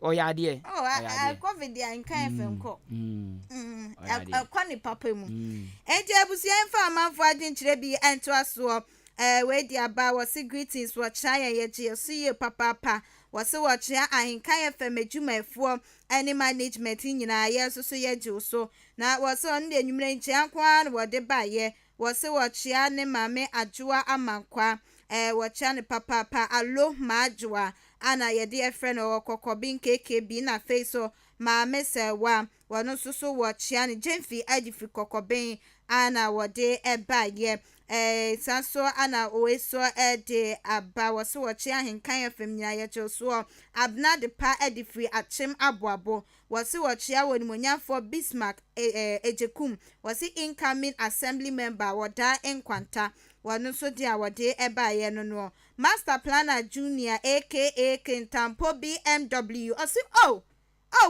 Oh yeah dear. Oh I COVID the Ahenkan FM ko. Kwani papa mu. Enti abusia mfa amanfo adwenkyere bi ento aso we di aba was greetings for chaya ye see you papa was watch ya Ahenkan FM adwumafo any management nyina ye so ye ji so na was on the enwumre nche akwa na wode ba ye was watch ya ne mame adwoa amankwa watch ya ne papa allo majwa ana ye dear friend or kokobin KKB na face ma mesewa wano susu wachia ni Jemfi Ajifi kokobin ana wade eba ye sanso ana oeso de aba waso wachia Ahenkan FM nya ye choso abna de pa edifi achim aboabo wasi wachia wonimonyafo Bismarck ejekum wasi incoming assembly member wada enkwanta wano so dia wade eba ye no Master Planner Junior aka Kentampo BMW osi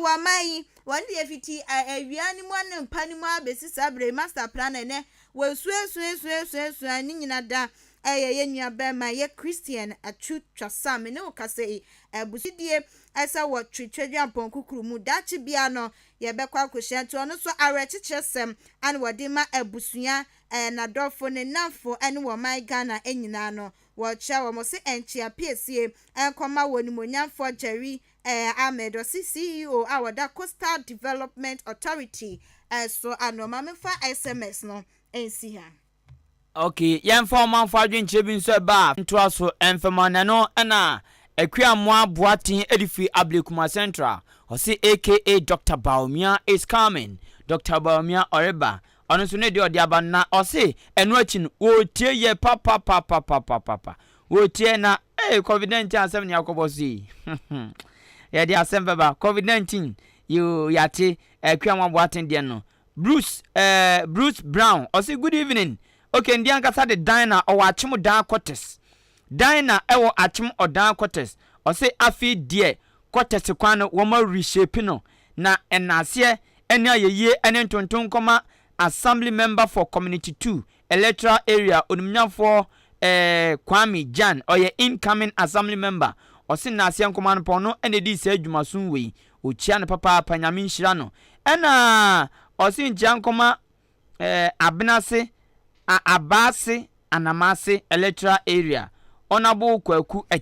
wamai wandi efiti awiani mu an mpani mu abesi sabre Master Planner ne wensu ani nyina da ye nua be ma ye Christian atwatwa sam ne okase abusidie esa wo twetwadwa ponkukuru mu dachi bia no ye bekwa akohia to no so arechichesem an wodima abusua na dofo ne namfo ene wo mai Ghana enyina no wo cha wo mo se enchia piesie enkoma wonimonyamfo Jerry Ahmed osi CEO awada Coastal Development Authority so anoma me fa SMS no ensi ha. Okay, yen for man for adwenche bi nso ba nto aso enfemana no na akua moa boatin edifi Ablekuma Central. Osi aka Dr. Baumia is coming. Dr. Baumia Oreba ono so ne de odiaba na osi enu achi no wo tie ye papa wo tie na COVID-19 asem ne akobosi ya dia asem baba COVID-19 you yate akua moa boatin de no Bruce Brown osi good evening. Okay, ndi ankasa de diner o achim dan quarters. Diner ewo achim odan quarters. O say afi die quarters kwan no wo ma reshape no na enase ene ayeye ene ntonton koma assembly member for community 2 electoral area onumnyafo Kwame Jan oye incoming assembly member. O say na ase nkoma no pono ene di se adwumasun we o chia ne papa panyame nhira no. Ena o say ntia nkoma abenase Abase Anamase electoral area honorable Kwaku